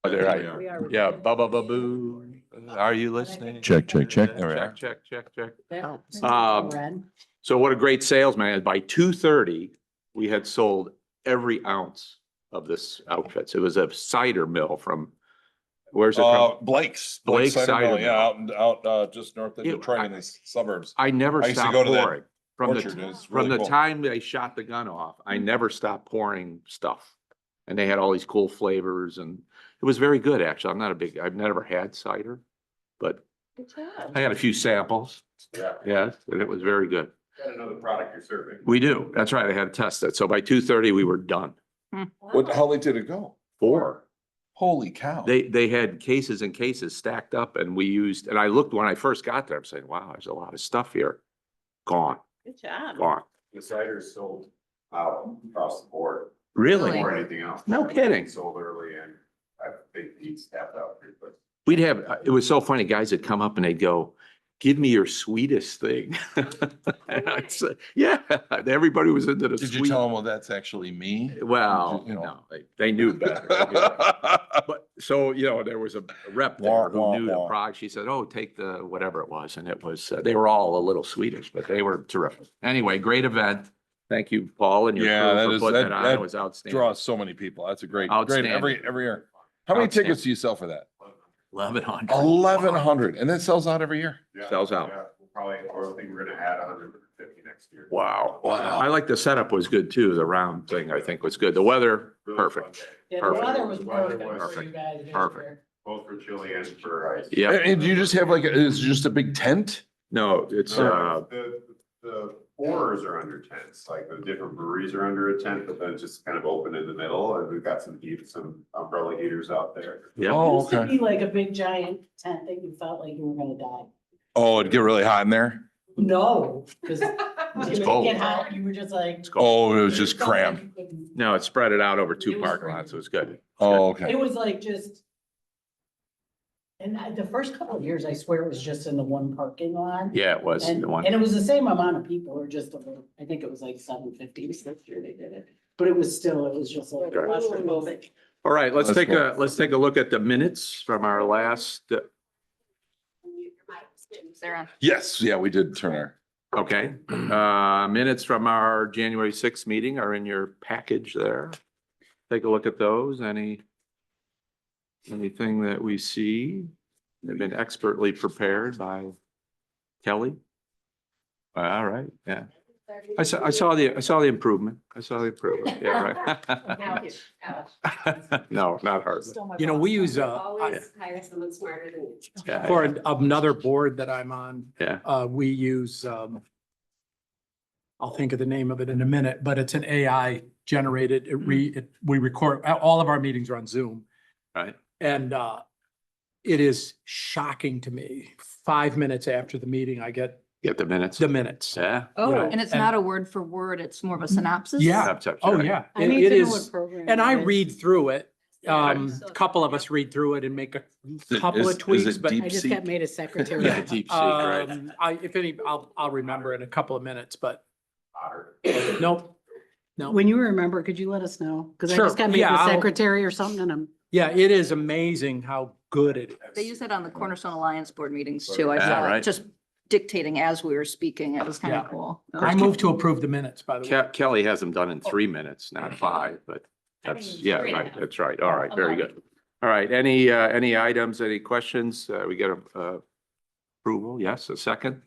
There I We am. are. Yeah, bubba baboo. Are you listening? Check, check, check. There we are. Check, check, check, check. That- Um, Red. So what a great salesman. By 2:30, we had sold every ounce of this outfits. It was a cider mill from, where's it from? Blake's. Blake's Cider Cider Mill, Mill. yeah, out just north of Yeah, Detroit in the suburbs. I never I used to stopped go to that pouring. From orchard. the, It's from really the cool. time they shot the gun off, I never stopped pouring stuff. And they had all these cool flavors and it was very good, actually. I've never had cider, but Good job. I had a few samples. Yeah. Yes, and it was very good. Got another product you're serving. We do. That's right. I had to test it. So by 2:30, we were done. How late did it go? 4. Holy cow. They had cases and cases stacked up and we used, and I looked when I first got there, I'm saying, wow, there's a lot of stuff here. Gone, Good job. gone. The cider is sold out across the board Really? or anything else. No kidding. Sold early and I think Pete's tapped out pretty quick. We'd have, it was so funny, guys would come up and they'd go, give me your sweetest thing. And I'd say, yeah, everybody was into the Did you sweet. tell them, well, that's actually me? Well, You know. no, they knew better. you know. But so, there was a rep there Wah, who wah, knew the wah. product. She said, oh, take the whatever it was. And it was, they were all a little Swedish, but they were terrific. Anyway, great event. Thank you, Paul, and your Yeah, that crew is- for putting that- it on. that It was outstanding. Draws so many people. That's a great Outstanding. every year. How many Outstanding. tickets do you sell for that? 1,100. 1,100, and that sells out every year. Yeah, Sells out. yeah, we'll probably, I think we're gonna add 150 next year. Wow. Wow. I like the setup was good too. The round thing, I think was good. The weather, Really perfect. fun day, Yeah, the Perfect. weather was Weather perfect was for you guys. this perfect. year. both for chili and for ice. Yeah, And do you just have like, is it just a big tent? no, it's, The pourers are under tents, like the different breweries are under a tent, but then just kind of open in the middle, and we've got some umbrella heaters out there. yeah. It Oh, used to okay. be like a big giant tent that you felt like you were gonna die. Oh, it'd get really hot in there? No, because It's you cold. get hot, you were just like. It's cold. Oh, it was just felt like cramped. you couldn't- No, it spread it out over It 2 was parking great. lots. It was good. Oh, okay. It was like just. And the first couple of years, I swear it was just in the one parking lot. Yeah, it was And, the one. and it was the same amount of people, or just a little, I think it was like 750 this year they did it. But it was still, it was just like Okay. claustrophobic. All right, let's That's take cool. let's take a look at the minutes from our last, They're on. Yes, yeah, we did turn our, okay. Minutes from our January 6th meeting are in your package there. Take a look at those. Anything that we see, they've been expertly prepared by Kelly. All right, yeah. I saw the improvement. Yeah, right. No, not hers. Still my You know, boss. we use, Always hire someone smarter than you. Yeah, for another board that I'm on, yeah. we use, I'll think of the name of it in a minute, but it's an AI generated, we record, all of our meetings are on Zoom. Right. And, it is shocking to me. 5 minutes after the meeting, I get Get the minutes. the minutes. Yeah. Oh, Yeah. And it's not a word for word, it's more of a synopsis. Yeah. Oh, yeah. I It need it to know what is, program. and I it is. read through it. Yeah. A couple of us read through it and make a couple is of tweaks, it but deep I just sea? got made a secretary. Yeah, deep sea, right. if any, I'll remember in a couple of minutes, but Otter. nope. No, When you remember, could you let us know? Because I Sure. just got made Yeah, the I'll- secretary or something and I'm. yeah, it is amazing how good it is. They use that on the Cornerstone Alliance board meetings too. I Yeah, saw right. it just dictating as we were speaking. It was kind Yeah. of cool. I move to approve the minutes, by the way. Kelly has them done in 3 minutes, not 5, but that's, yeah, right, that's right. All right, very good. All right, any items, any questions? We get a approval? Yes, a second?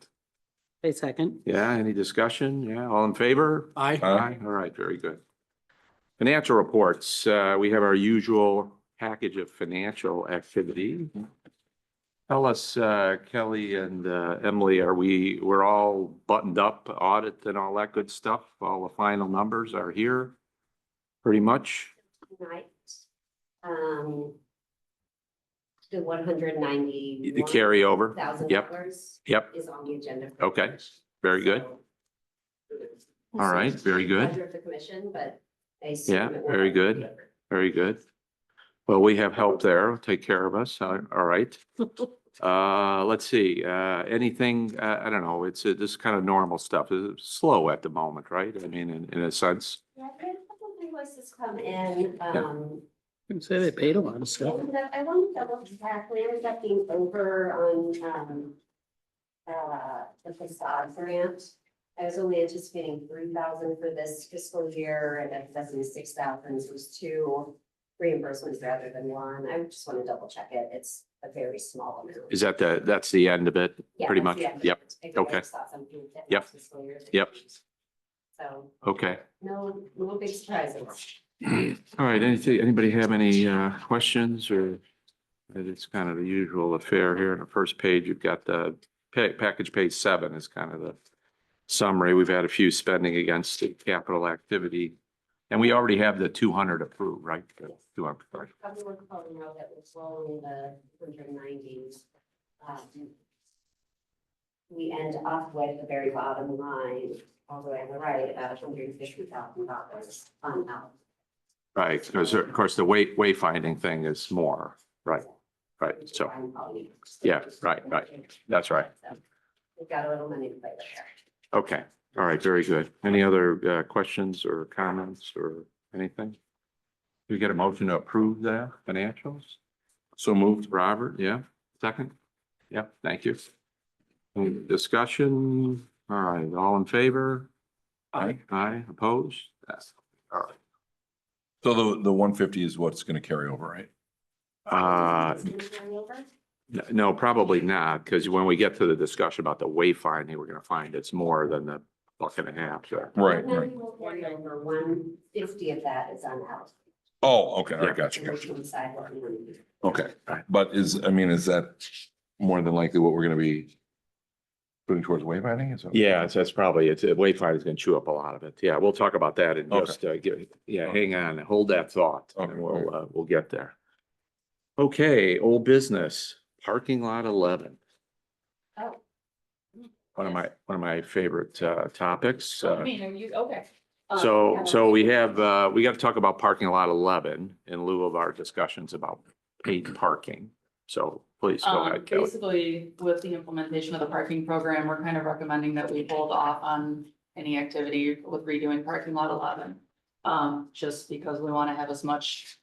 A second. Yeah, any discussion? Yeah, all in favor? I, Aye. All right, very good. Financial reports, we have our usual package of financial activity. Tell us, Kelly and Emily, we're all buttoned up, audit and all that good stuff? All the final numbers are here, pretty much? Tonight. The $191,000. The carryover? Yep, yep, Is on the agenda. for okay, discussion. very good. So- All right, very good. Pleasure of the commission, but I assume Yeah, it will very be good. covered. Very good. Well, we have help there. It'll take care of us. All right. Let's see, anything, I don't know, it's this kind of normal stuff. It's slow at the moment, right? I mean, in a sense. Yeah, we had a couple of invoices come in, Can say they paid a lot of stuff. I want to double check, we ended up being over on, the facade grant. I was only anticipating 3,000 for this fiscal year, and it doesn't 6,000, so it was 2 reimbursements rather than 1. I just want to double check it, it's a very small amount. Is that that's the end of it, Yeah, pretty that's much? the end of Yep, it. I think I okay. just thought something would fit Yep. next fiscal year. Yep. So, okay. no big surprises. All right, anybody have any questions or? It's kind of the usual affair here. On the first page, you've got the package page 7 is kind of the summary. We've had a few spending against the capital activity. And we already have the 200 approved, right? The 200, right? Everyone calling out that was rolling the 190s. We end up with the very bottom line, all the way on the right, about $150,000 on out. Right, because of course, the wayfinding thing is more, right? Right, so, yeah, right, that's right. So, we've got a little money to play with there. Okay, all right, very good. Any other questions or comments or anything? We get a motion to approve the financials? So moved. Robert, yeah, second? Yep, thank you. Any discussion? All right, all in favor? Aye. Aye, opposed? That's, all right. So the 150 is what's gonna carry over, right? No, probably not, because when we get to the discussion about the wayfinding, we're gonna find it's more than the $1.50. So. Right, And then right. we'll carry over 150 of that is on out. Oh, okay, I Yeah. got you. Original sidewalk and one- Okay, Right. but is that more than likely what we're gonna be putting towards wayfinding? Is that- Yeah, so that's probably, wayfinding is gonna chew up a lot of it. Yeah, we'll talk about that in Okay. just, hang on, hold that thought. And Okay. we'll get there. Okay, old business, parking lot 11. Oh. One of my favorite topics. I mean, are you, okay. So we have, we got to talk about parking lot 11 in lieu of our discussions about paid parking. So please go ahead, Kelly. Basically, with the implementation of the parking program, we're kind of recommending that we hold off on any activity with redoing parking lot 11. Just because we want to have as much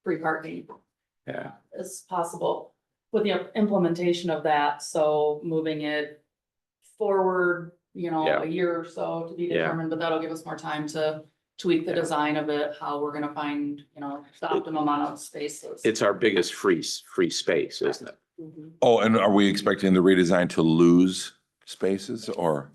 free parking Yeah, as possible with the implementation of that. So moving it forward, Yeah. a year or so to be Yeah. determined, but that'll give us more time to tweak the Yeah. design of it, how we're gonna find, the optimum amount of spaces. it's our biggest free space, isn't it? Mhm. Oh, and are we expecting the redesign to lose spaces or?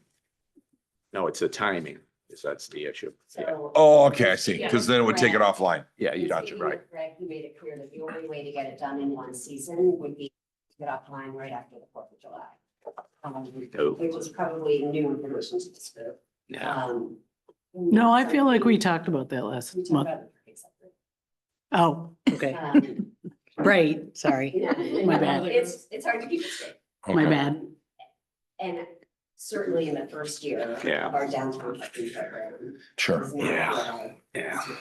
No, it's the timing. That's the issue. Yeah, So. Oh, okay, I see, because then it would take it offline. yeah, you got Speaking it right. with Greg, he made it clear that the only way to get it done in one season would be to get offline right after the 4th of July. Oh. Which is probably new information to this group. Yeah, No, I feel like we talked about that last We talked month. about it separately. Oh, okay, Um, right, sorry. yeah, My bad. It's hard to keep it straight. My Okay. bad. And certainly in the first year Yeah. of our downtown parking program. Sure. is not Yeah. well. yeah.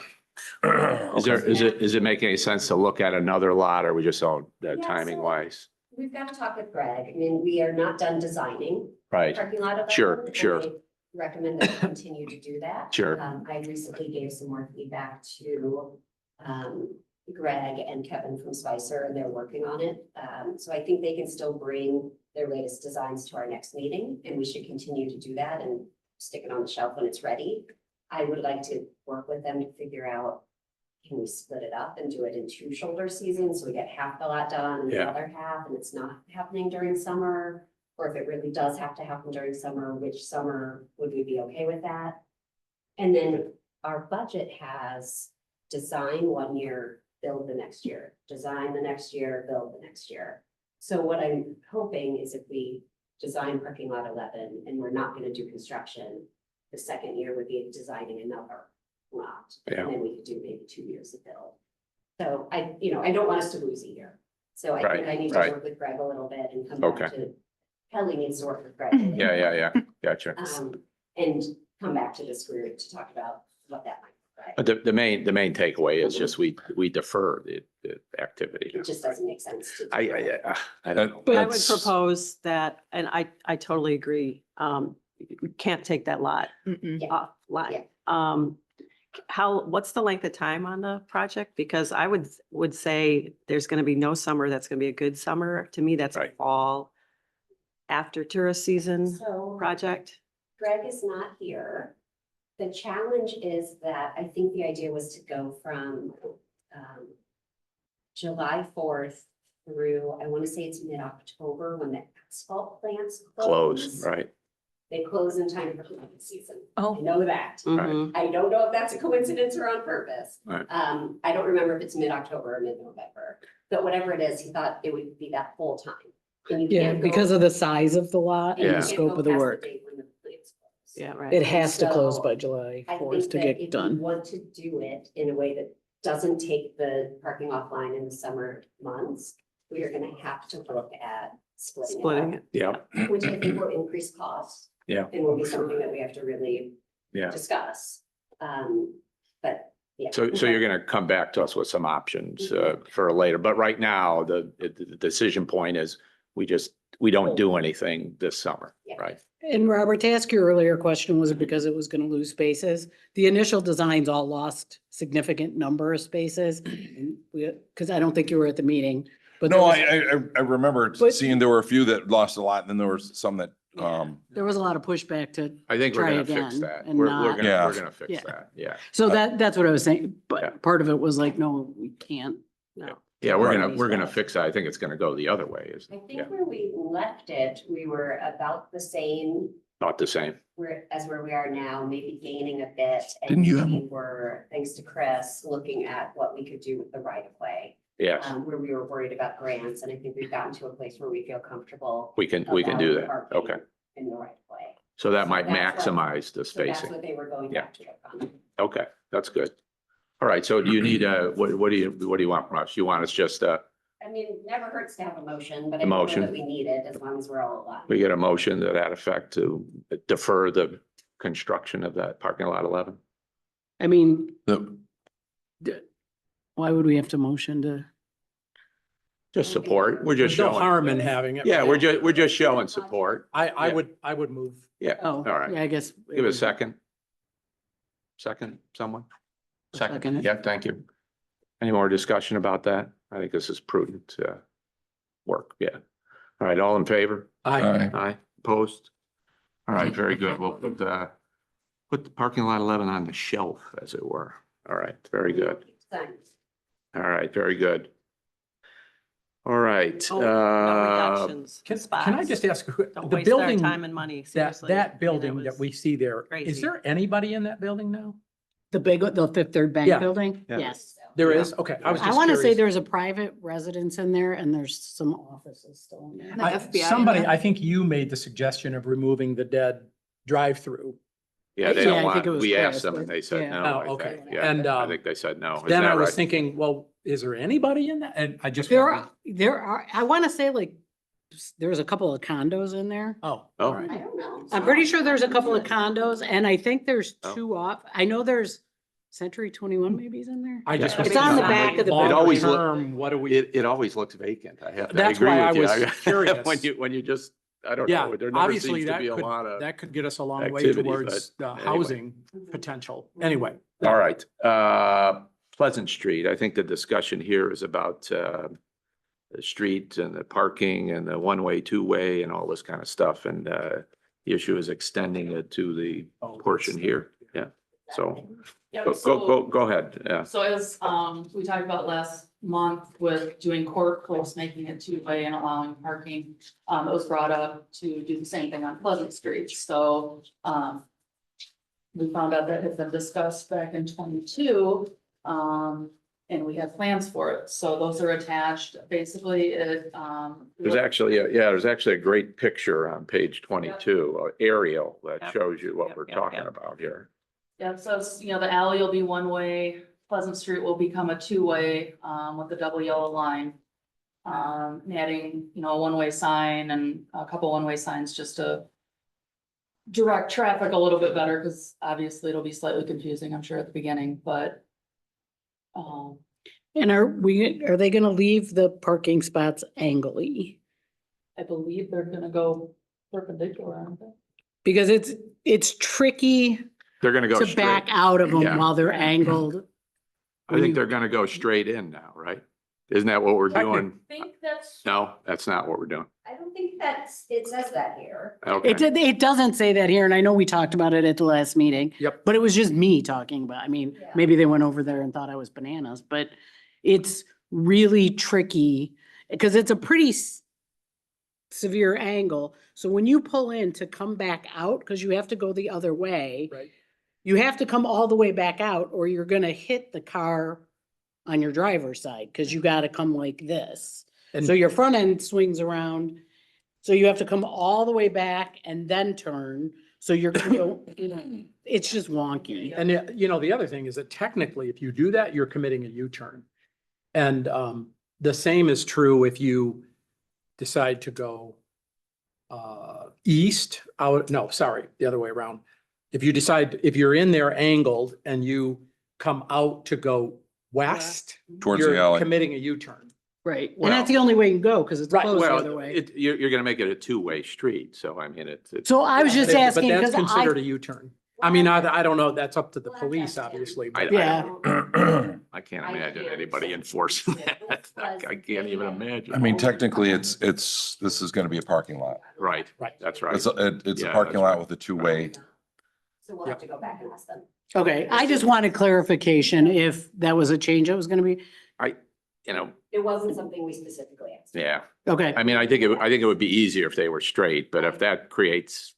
Okay. Is it making any sense to look at another lot or we just don't, Yeah, timing so- wise? We've got to talk with Greg. I mean, we are not done designing Right, parking lot of. Sure, them, sure. and I Recommend that we continue to do that. Sure. I recently gave some more feedback to Greg and Kevin from Spicer, and they're working on it. So I think they can still bring their latest designs to our next meeting, and we should continue to do that and stick it on the shelf when it's ready. I would like to work with them to figure out, can we split it up and do it in 2 shoulder seasons? So we get half the lot done and the Yeah. other half, and it's not happening during summer? Or if it really does have to happen during summer, which summer would we be okay with that? And then our budget has design one year, build the next year, design the next year, build the next year. So what I'm hoping is if we design parking lot 11 and we're not gonna do construction, the second year would be designing another lot. Yeah. And then we could do maybe 2 years of build. So I don't want us to lose a year. So I think I need to Right. work with Greg a little bit and come Okay. back to, Kelly needs to work with Greg. a little Yeah, bit, gotcha. And come back to this group to talk about what that might look like. But the main takeaway is just we defer the activity. It just doesn't make sense to. do I don't know. That- I would that's- propose that, and I totally agree, we can't take that lot Mm-mm. Yeah. off lot. Yeah. What's the length of time on the project? Because I would say there's gonna be no summer, that's gonna be a good summer. To me, that's a Right. fall after tourist season So project. Greg is not here. The challenge is that I think the idea was to go from July 4th through, I want to say it's mid-October when the asphalt plants Close, right? They close in time for planting season. Oh. I know that. Mhm. I don't know if that's a coincidence or on purpose. Right. I don't remember if it's mid-October or mid-November, but whatever it is, he thought it would be that full time. And you Yeah, can't go- because of the size of the lot and you and Yeah. the can't scope go of the past work. date when the plants close. Yeah, It right. has to close So, by July I 4th think to that get if you done. want to do it in a way that doesn't take the parking offline in the summer months, we are gonna have to look at Splitting it. Yeah, which I think will increase costs. Yeah. And will be something that we have to really yeah. discuss. But yeah. So you're gonna come back to us with some options for later, but right now, the decision point is we don't do anything this summer, Yeah. right? And Robert, to ask your earlier question, was it because it was gonna lose spaces? The initial designs all lost significant number of spaces. Cause I don't think you were at the meeting, but No, there I remember But- seeing there were a few that lost a lot and then there was some that, was a lot of pushback to, I think we're Try gonna fix again that. and We're not- gonna Yeah. fix Yeah. that, yeah. so that's what I was saying, Yeah. but part of it was like, no, we can't. No. Yeah, we're Right. gonna fix that. I think it's gonna go the other way, is, I yeah, think where we left it, we were about the same not the same. where we are now, maybe gaining a bit. And Didn't you have- we were, thanks to Chris, looking at what we could do with the right of way. Yes, Where we were worried about grants, and I think we've gotten to a place where we feel comfortable. we can do about that. parking Okay. In the right of way. So that So might that's what- maximize the So that's spacing. what they were going Yeah. back to work on. Okay, that's good. All right, so do you need what do you want from us? You want us just, I mean, it never hurts to have a motion, but A I don't know motion. that we need it as long as we're all aligned. we get a motion to that effect to defer the construction of that parking lot 11? I mean, the, why would we have to motion to? Just support. We're just There's no showing. harm in having it. Yeah, we're just showing support. I Yeah. I would move. Yeah, Oh, all right. yeah, I guess. Give it a second. Second, someone? Second Second, it. yeah, thank you. Any more discussion about that? I think this is prudent, work, yeah. All right, all in favor? I, Aye, opposed? All right, very good. We'll put the parking lot 11 on the shelf, as it were. All right, very good. Thanks. All right, very good. All right, Oh, no reductions, can I spots. just ask, Don't the waste our building, time and money, that, seriously. that building that we see there, is crazy. there anybody in that building now? The Fifth Third Bank Yeah. building? Yeah. Yes. There Yeah. is? Okay, I was I just want to say curious. there's a private residence in there and there's some offices still in there. The I- FBI in Somebody, there? I think you made the suggestion of removing the dead drive-through. yeah, they Yeah, I don't want, think it was we asked Chris, them but- and they said yeah. no, Oh, I okay. think. Yeah, And, I think they said no. Isn't Then that I was right? thinking, well, is there anybody in that? And I just. There wondered- are, I want to say like, there's a couple of condos in there. Oh, Oh. all right. I don't know. I'm pretty sure there's a couple of condos and I think there's Oh. two off. I know there's Century 21 maybe is in there. I just Yeah. was. It's on the thinking, back of the longer It always look- term, What do we? It always looks vacant. I have, I That's agree why I with you. was curious. When you just, I don't Yeah, know, there never obviously seems to that be a could, lot of. that could get us a long way activity, towards the anyway. housing potential. Anyway. All right, Pleasant Street, I think the discussion here is about the street and the parking and the one-way, two-way and all this kind of stuff. And the issue is extending it to the portion here. Yeah, so Yeah, go ahead. Yeah, So as, we talked about last month with doing court close, making it two-way and allowing parking, it was brought up to do the same thing on Pleasant Street, so, we found out that had been discussed back in 22, And we have plans for it, so those are attached, basically, there's actually a great picture on page 22, aerial that Yep. shows you what Yep, we're yep, talking yep. about here. Yeah, so it's, the alley will be one way, Pleasant Street will become a two-way, with the double yellow line. Adding, a one-way sign and a couple one-way signs just to direct traffic a little bit better, because obviously it'll be slightly confusing, I'm sure, at the beginning, but And are they gonna leave the parking spots angly? I believe they're gonna go perpendicular, aren't they? Because it's tricky They're gonna go to straight. back out of them Yeah. while they're angled. I think they're gonna go straight in now, right? Isn't that what we're doing? I think that's. No, that's not what we're doing. I don't think it says that here. Okay. It doesn't say that here, and I know we talked about it at the last meeting. Yep. But it was just me talking about, I mean, Yeah. maybe they went over there and thought I was bananas, but it's really tricky because it's a pretty severe angle. So when you pull in to come back out, because you have to go the other way, Right. you have to come all the way back out or you're gonna hit the car on your driver's side, because you gotta come like this. And- So your front end swings around, so you have to come all the way back and then turn. So you're gonna go, it's just wonky. And the other thing is that technically, if you do that, you're committing a U-turn. And the same is true if you decide to go east, the other way around. If you're in there angled and you come out to go west, Towards the you're alley. committing a U-turn. Right, and Well- that's the only way you can go, because it's Right, closed the other Well, way. you're gonna make it a two-way street, so I mean, it's. So I was just But asking, that's because considered a I, U-turn. I mean, I don't know, that's up to the Well, police, that's- obviously. I- but- yeah, I can't I imagine can't. anybody enforcing that. I can't even imagine. I mean, technically, this is gonna be a parking lot. Right, Right. that's right. It's a Yeah, parking that's lot right. with a two-way. So we'll have to go back and ask them. okay, I just wanted clarification if that was a change that was gonna be, You know, It wasn't something we specifically asked. yeah, okay. I mean, I think it would be easier if they were straight, but if that creates.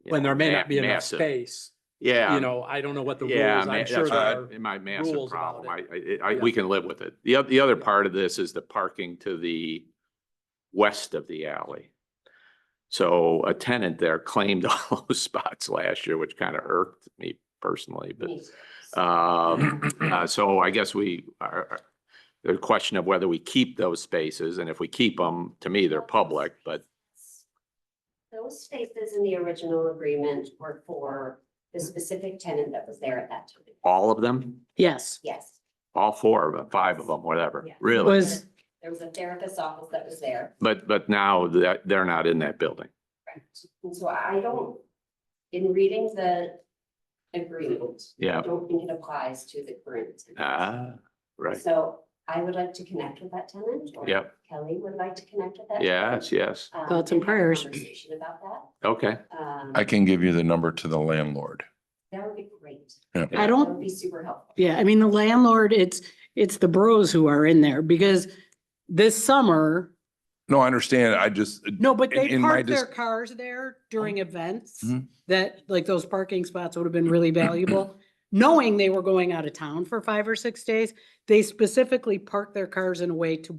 you When know, there may not be enough massive- space, Yeah. I don't know what the Yeah, rules, I'm sure that's there right. are. My massive rules about problem. it. We can live with it. The other part of this is the parking to the west of the alley. So a tenant there claimed all those spots last year, which kind of irked me personally, but. Me too. So I guess we are, the question of whether we keep those spaces, and if we keep them, to me, they're public, but Those spaces in the original agreement were for the specific tenant that was there at that time. all of them, Yes, Yes. all four of them, five of them, whatever, Yeah. really. was, There was a therapist's office that was there. But now that they're not in that building. Correct. And so I don't, in reading the agreement, I Yeah. don't think it applies to the current tenant. Ah, right. So I would like to connect with that tenant. Or Yep. Kelly would like to connect with that. Yes, yes. Thoughts and have a prayers. Conversation about that. Okay. I can give you the number to the landlord. That would be great. I That don't, would be super helpful. yeah, I mean, the landlord, it's the bros who are in there, because this summer, No, I understand. I just, no, but they in my park their dis- cars there during events. Mhm. That, like, those parking spots would have been really valuable. Knowing they were going out of town for 5 or 6 days, they specifically parked their cars in a way to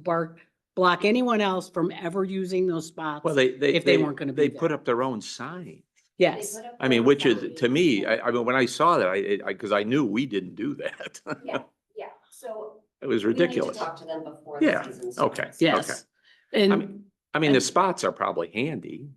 block anyone else from ever using those spots. Well, they If they weren't gonna be They there. put up their own sign. Yes, They put up I mean, their which is, sign. to me, I mean, when I saw that, because I knew we didn't do that. Yeah, yeah, so. It was we need to ridiculous. Talk to them before. Yeah, the season okay. starts. yes. I And mean, the spots are probably handy.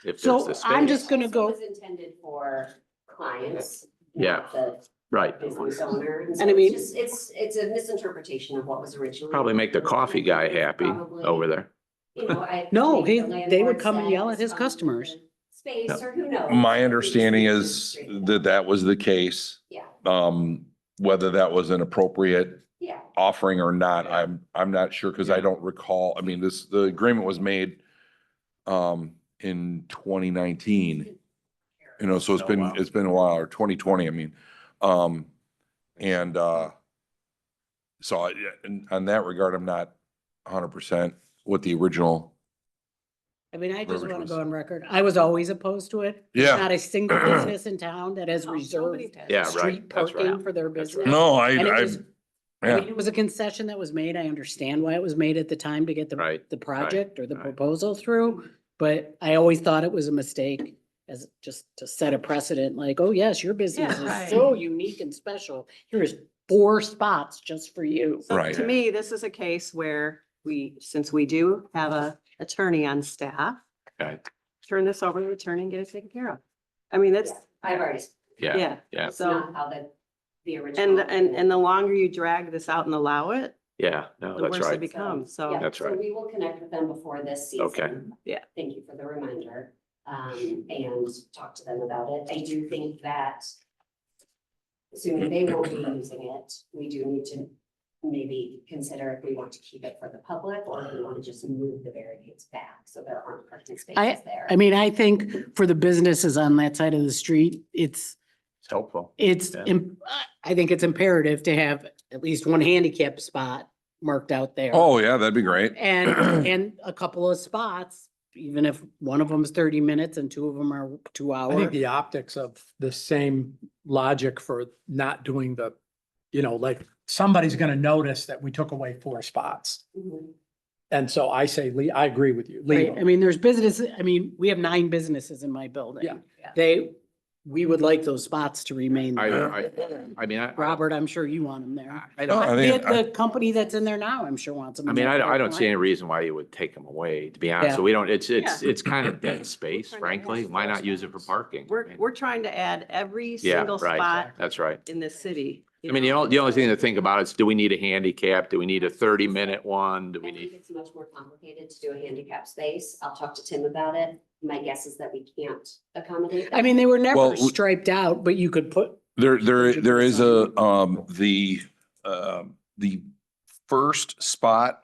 If So, there's the I'm space. just gonna go- It was intended for clients. Yeah. not The Right. business owner. And so And I mean- it's just, it's a misinterpretation of what was originally. Probably make the coffee guy happy Probably, over there. you know, No, maybe the they would landlord come and said yell at his it's customers. the Space, or who knows? my understanding is that that was the case. Yeah, Whether that was an appropriate yeah, offering or not, I'm not sure, because I don't recall. I mean, the agreement was made in 2019. So Oh, wow. it's been a while, or 2020, I mean. And so on that regard, I'm not 100% with the original. I mean, I just Verbiage want to was- go on record. I was always opposed to it. Yeah. Not a single business in town that has Oh, reserved somebody did. Yeah, right. street That's right. parking for their business. No, And it I was I Yeah, mean, it was a concession that was made. I understand why it was made at the time to get Right, the project or the right. proposal through. But I always thought it was a mistake as just to set a precedent, like, oh, yes, your business Yeah, is so unique and special. Here's 4 spots just for you. So Right. to me, this is a case where since we do have a attorney on staff, Okay, turn this over to the attorney and get it taken care of. I mean, that's, I've already, yeah, yeah. yeah, it's So, not how the original. and the longer you drag this out and allow it, yeah, no, the that's worse it right. becomes. Yeah, So, That's so right. we will connect with them before this season. Okay. Yeah. Thank you for the reminder, and talk to them about it. I do think that assuming they won't be using it, we do need to maybe consider if we want to keep it for the public or if we want to just move the barricades back so there aren't parking spaces there. I mean, I think for the businesses on that side of the street, It's helpful. Yeah. I think it's imperative to have at least one handicap spot marked out there. oh, yeah, that'd be great. And a couple of spots, even if one of them is 30 minutes and 2 of them are 2 I hours. think the optics of the same logic for not doing the, like, somebody's gonna notice that we took away 4 spots. Mhm. And so I say, I agree with you. leave Right, I them. mean, there's business, I mean, we have 9 businesses in my building. Yeah. We would like those spots to remain I, there. I mean, Robert, I'm sure you want them there. I No, don't, I The, think, I- the company that's in there now, I'm sure wants them. I in mean, there I don't see any forever. reason why you would take them away, to be honest. Yeah. So we don't, it's Yeah. kind of dead space, Trying to frankly. have Why four not use it for parking? I we're, mean, we're trying to add every Yeah, single right. spot That's right. in this city. I mean, the only thing to think about is, do we need a handicap? Do we need a 30-minute one? Do I we think need? it's much more complicated to do a handicap space. I'll talk to Tim about it. My guess is that we can't accommodate. I mean, they were Well, never striped out, but you could put, there is the first spot,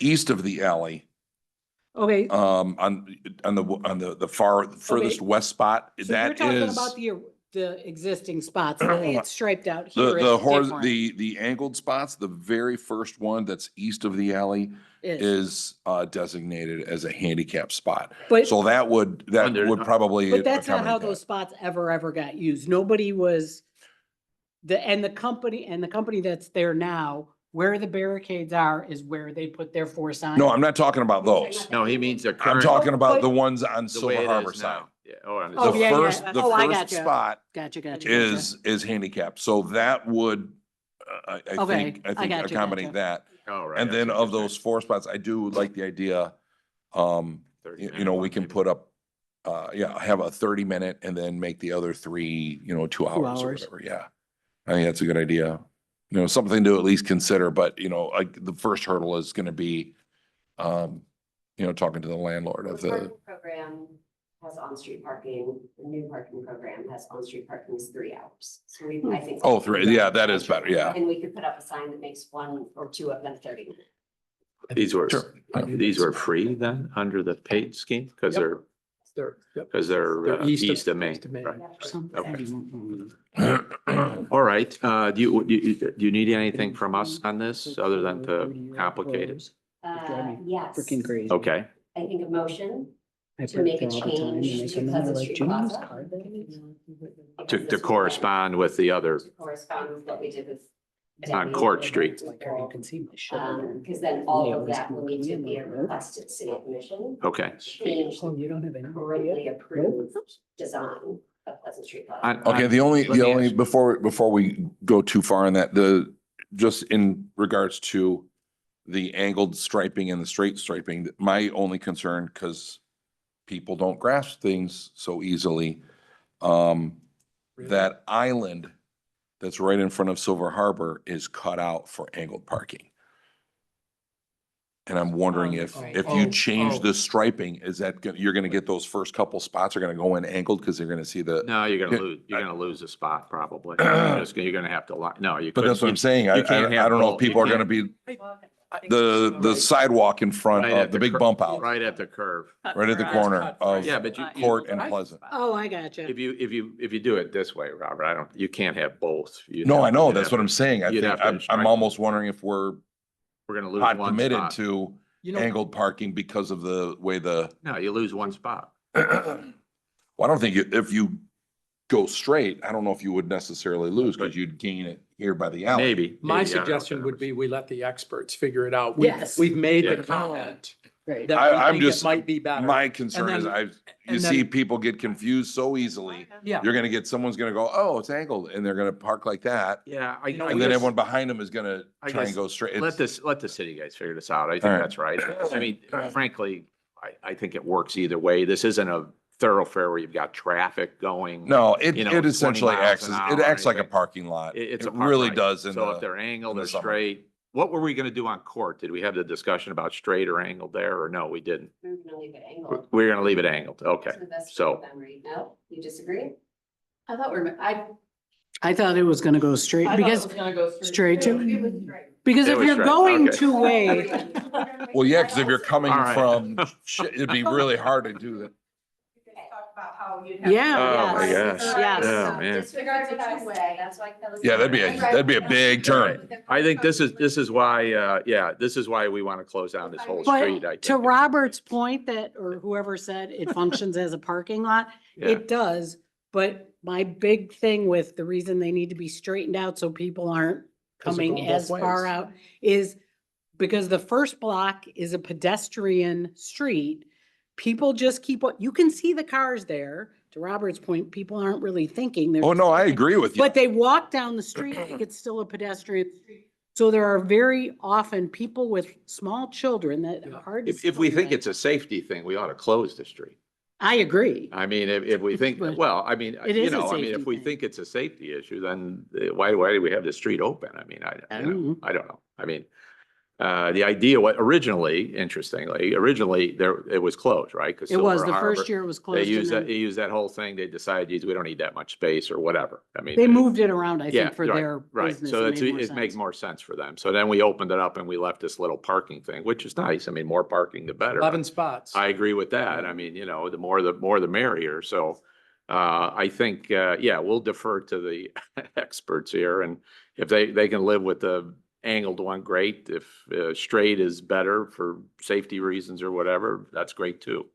east of the alley, okay. on the furthest west spot, So you're that talking is about the existing spots, the way it's striped out here. the angled spots, the very first one that's east of the alley is designated as a handicap spot. But, So that would probably. but that's not how accommodate those spots ever got used. Nobody was, the company that's there now, where the barricades are is where they put their 4 that. signs. No, I'm not talking about those. No, he means the I'm current. talking about But- the ones on the way Silver it Harbor is side. now. Yeah. Oh, I Oh, The understand. yeah, yeah. first, the Oh, I first gotcha. spot Gotcha. is handicapped. So that would, I Okay, think, I gotcha, accommodate gotcha. that. Oh, right. And I then see what of you're those 4 spots, I do like the idea, 30-minute we one, can maybe. put up, have a 30-minute and then make the other 3, 2 hours or hours. whatever. Yeah. I think that's a good idea. Something to at least consider, but like the first hurdle is gonna be, talking to the landlord of The the, parking program has on-street parking. The new parking program has on-street parking is 3 hours. So we, I think. Oh, 3, yeah, that is better, yeah. And we could put up a sign that makes 1 or 2 of them 30 minutes. These were, Sure. these were free then, under the paid scheme? Because Yep. They're they're east of Maine. east of Maine. Right. Something. All right, do you need anything from us on this, other than to complicate it? Yes. Freaking crazy. Okay, I think a motion I to make a park there all the time, and change they to come in, they're Pleasant like, Street "Do you know whose Plaza?" car that is?" to correspond with the other, To correspond with what we did with. On Debbie Court and Street. Like, you can see my shit. Because then all of that will need to be a requested city commission. okay. Change Oh, the you don't have any? currently approved design of Pleasant Street Plaza. Okay, the only, Let me ask- before we go too far in that, just in regards to the angled striping and the straight striping, my only concern, because people don't grasp things so easily, that island that's right in front of Silver Harbor is cut out for angled parking. And I'm wondering if you change the striping, is that, you're gonna get those first couple spots are gonna go in angled because they're gonna see the. No, you're gonna lose a spot probably. You're gonna have to, no, you. But couldn't- that's what I'm saying. I you can't have don't know both. if people You are gonna can't- be, the sidewalk in front Right of at the big cur- bump out, Right at the curve. right at the corner of Yeah, but you. Court and Right. Pleasant. Oh, I gotcha. If you do it this way, Robert, you can't have both. You'd No, have I to- know, you'd that's have what to- I'm saying. I you'd think, have to I'm strike. almost wondering if we're We're gonna lose not one committed spot. to You know, angled parking because of the way the, No, you lose one spot. well, I don't think if you go straight, I don't know if you would necessarily lose because you'd gain it here by the alley. Maybe. My maybe, I don't know. suggestion would be we let the experts figure it out. Yes. We've made Yeah. the comment Right. that I'm we think it just- might be better. My concern is then- you and see then- people get confused so easily. Yeah. You're gonna get, someone's gonna go, oh, it's angled, and they're gonna park like that. Yeah, I. know, I And then guess- everyone behind them is gonna I try and guess go straight. Let It's- let the city guys figure this out. I think All right. that's right. I mean, frankly, I think it works either way. This isn't a thoroughfare where you've got traffic going. No, it, you know, it 20 essentially miles acts an as, hour it acts like a anyway. parking lot. It's It a park really ride. does in So if the, they're angled in or the summer. straight, what were we gonna do on court? Did we have the discussion about straight or angled there, or no, we didn't? We're gonna leave it angled. We're gonna leave it angled, okay. To the best of so- my memory. No, you disagree? I thought I thought it was gonna go straight I thought it because, was gonna go straight to- It was great. because It if was you're straight, going okay. two-way, well, yeah, cause if you're coming All right. from, it'd be really hard to do that. yeah. Oh, my yes. gosh. Yes. Oh, man. Disregard the two-way, that's why Kelly. Yeah, that'd be a big turn. I think this is why, this is why we wanna close down this whole street, I But think. to Robert's point that, or whoever said it functions as a parking lot, Yeah. it does. But my big thing with the reason they need to be straightened out so people aren't 'Cause they're coming going both as far ways. out is because the first block is a pedestrian street. People just keep, you can see the cars there. To Robert's point, people aren't really thinking. they're Oh, just no, I looking. agree with you. But they walk down the street, like it's still a pedestrian street. So there are very often people with small children that are hard to. If we see think that. it's a safety thing, we ought to close the street. I agree. I mean, if we think, But well, I mean, it is a I mean, safety if we thing. think it's a safety issue, then why do we have the street open? I mean, I don't know. I don't know. I mean, the idea, originally, interestingly, there, it was closed, right? 'Cause It was, Silver the Harbor, first year it was They closed. used and that, then they used that whole thing. They decided, geez, we don't need that much space or whatever. I mean. They moved it around, I Yeah, think, for right, their right. business. So It made more it makes sense. more sense for them. So then we opened it up and we left this little parking thing, which is nice. I mean, more parking, the better. 11 spots. I agree with that. I mean, the more the merrier. So I think, we'll defer to the experts here. And if they can live with the angled one, great. If straight is better for safety reasons or whatever, that's great too.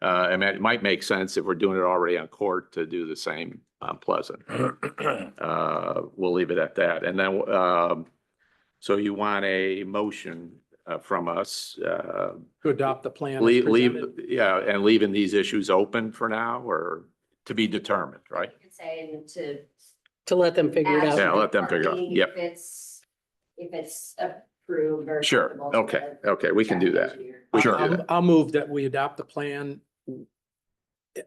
And it might make sense if we're doing it already on Court to do the same on Pleasant. We'll leave it at that. And then, so you want a motion from us, To adopt the plan. as leave, presented. yeah, and leaving these issues open for now or to be determined, right? You could say and to. To let them figure it add out. to Yeah, the let them figure it out. parking Yep. If it's approved or. Sure, acceptable to okay, the okay, we can do traffic that. engineer. We can do I'll that. I'll move that we adopt the plan,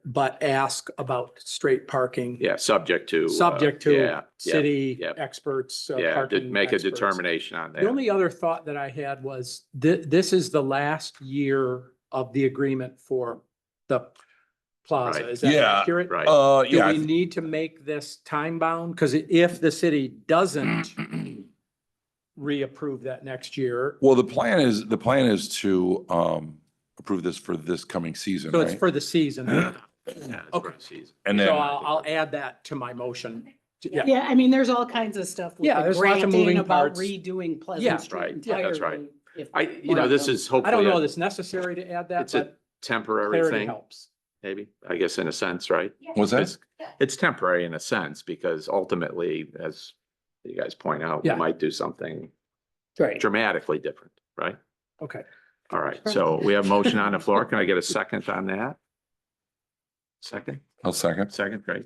but ask about straight parking. Yeah, subject to. Subject yeah, to yeah, city yep. experts. Yeah, to parking make a experts. determination on The that. only other thought that I had was this is the last year of the agreement for the plaza. Right. Is that Yeah, accurate? Right. Do Yeah, we need to make this time bound? Because if the city doesn't reapprove that next year, well, the plan is to, approve this for this coming season, so it's right? for the season. Yeah, it's Okay. for the season. And So then, I'll add that to my motion. Yeah, Yeah, I mean, there's all kinds of stuff with Yeah, the there's lots of granting moving about parts. redoing Yeah. Pleasant Street Right, yeah, that's right. entirely. if this one of is them- hopefully. I don't know a that it's necessary to add that, It's a but temporary clarity thing, helps. maybe, I guess in a sense, right? was that? It's, it's temporary in a sense because ultimately, as you guys point out, we Yeah. might do something Right. dramatically different, right? Okay. All right, so we have motion on the floor. Can I get a second on that? Second, I'll second. second, great.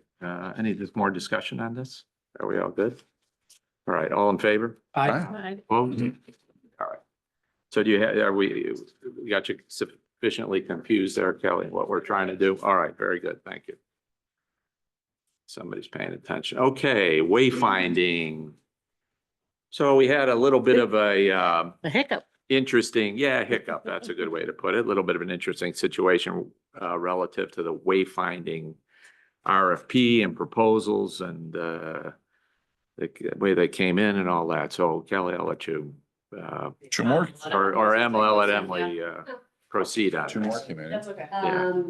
Just more discussion on this? Are we all good? All right, all in favor? I, Opposed? All right. So do you have, we got you sufficiently confused there, Kelly, what we're trying to do? All right, very good, thank you. Somebody's paying attention. Okay, wayfinding. So we had a little bit of a, A hiccup. interesting, hiccup, that's a good way to put it. A little bit of an interesting situation relative to the wayfinding RFP and proposals and the way they came in and all that. So Kelly, I'll let you, Two more, or Emily, I'll let Emily proceed on two more this. came in. That's okay. Yeah.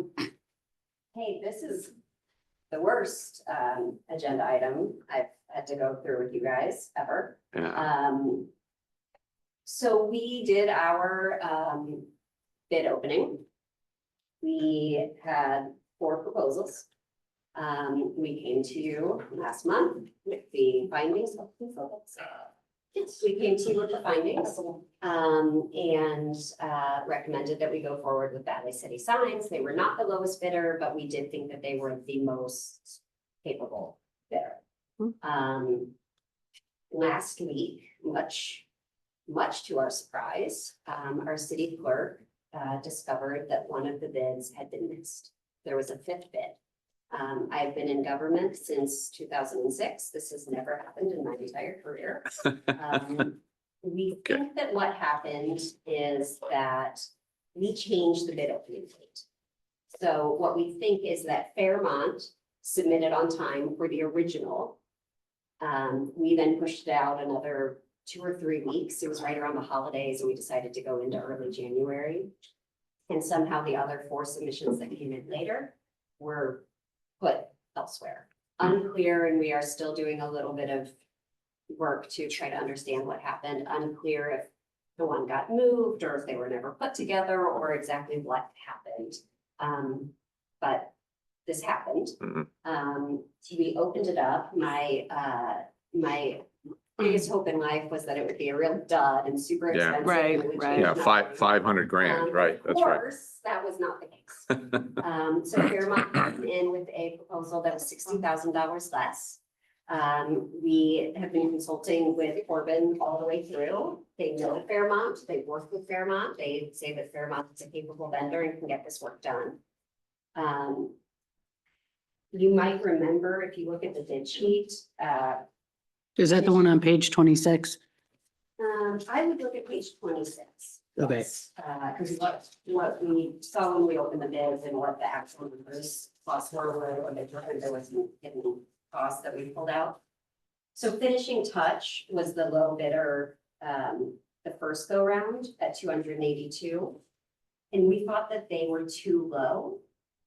Hey, this is the worst, agenda item I've had to go through with you guys ever. Yeah, So we did our, bid opening. We had 4 proposals. We came to you last month with the findings. Yes, we came to you with the findings, and recommended that we go forward with Valley City Signs. They were not the lowest bidder, but we did think that they were the most capable bidder. Last week, much to our surprise, our city clerk discovered that one of the bids had been missed. There was a fifth bid. I've been in government since 2006. This has never happened in my entire career. We think that what happened is that we changed the bid opening date. So what we think is that Fairmont submitted on time for the original. We then pushed it out another 2 or 3 weeks. It was right around the holidays, and we decided to go into early January. And somehow the other 4 submissions that came in later were put elsewhere. Unclear, and we are still doing a little bit of work to try to understand what happened. Unclear if the one got moved or if they were never put together or exactly what happened. But this happened. We opened it up. My biggest hope in life was that it would be a real dud and super Yeah. expensive. Right, and it would right. change Yeah, nothing. 500 grand, right, that's right. Of course, that was not the case. So Fairmont came in with a proposal that was $60,000 less. We have been consulting with Corbin all the way through. They know Fairmont, they've worked with Fairmont. They say that Fairmont is a capable vendor and can get this work done. You might remember, if you look at the bid sheet, Is that the one on page 26? I would look at page 26. Okay. Because what we saw when we opened the bids and what the actual numbers costs were a bit different. There was some hidden costs that we pulled out. So Finishing Touch was the low bidder, the first go round at 282. And we thought that they were too low.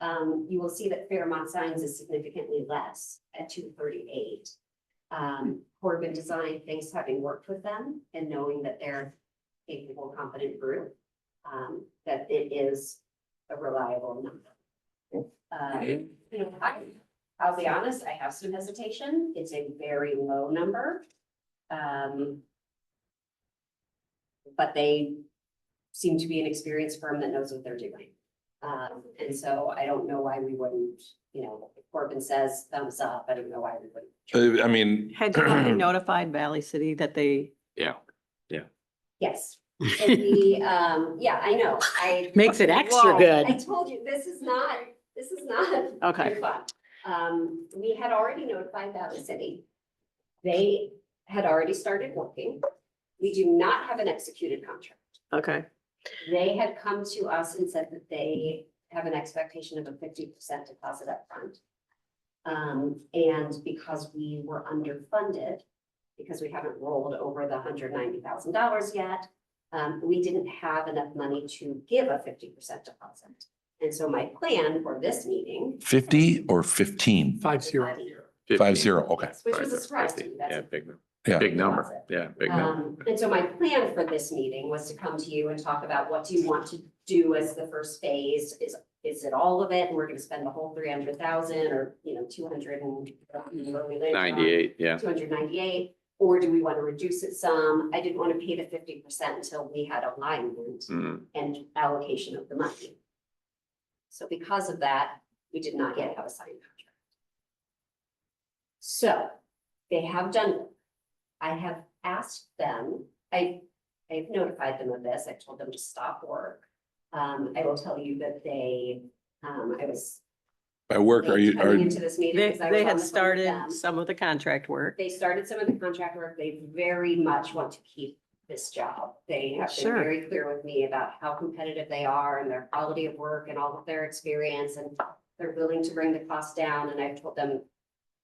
You will see that Fairmont Signs is significantly less at 238. Corbin Design thinks, having worked with them and knowing that they're capable, competent group, that it is a reliable number. You know, I'll be honest, I have some hesitation. It's a very low number. But they seem to be an experienced firm that knows what they're doing. And so I don't know why we wouldn't, you know, if Corbin says thumbs up, I don't know why we wouldn't. I mean. Had you already notified Valley City that they, Yeah, Yes. So we, yeah, I know, Makes it extra Whoa. I good. told you, this is not okay, very fun. We had already notified Valley City. They had already started working. We do not have an executed contract. okay, They had come to us and said that they have an expectation of a 50% deposit up front. And because we were underfunded, because we haven't rolled over the $190,000 yet, we didn't have enough money to give a 50% deposit. And so my plan for this meeting. 50 or 15? 50. 50, okay. Which was a surprise to me. That's Yeah, a big, Yeah. big number, yeah, big number. And so my plan for this meeting was to come to you and talk about what do you want to do as the first phase? Is it all of it? And we're gonna spend the whole 300,000 or, you know, 200 and. 98, yeah. 298, or do we want to reduce it some? I didn't want to pay the 50% until we had alignment Mm, and allocation of the money. So because of that, we did not yet have a signed contract. So they have done it. I have asked them, I've notified them of this. I told them to stop work. I will tell you that I was. By work, are you, Coming into this meeting. they, because I they was on had the phone with started them. some of the contract work. They started some of the contract work. They very much want to keep this job. They have been Sure. very clear with me about how competitive they are and their quality of work and all of their experience, and they're willing to bring the cost down. And I've told them,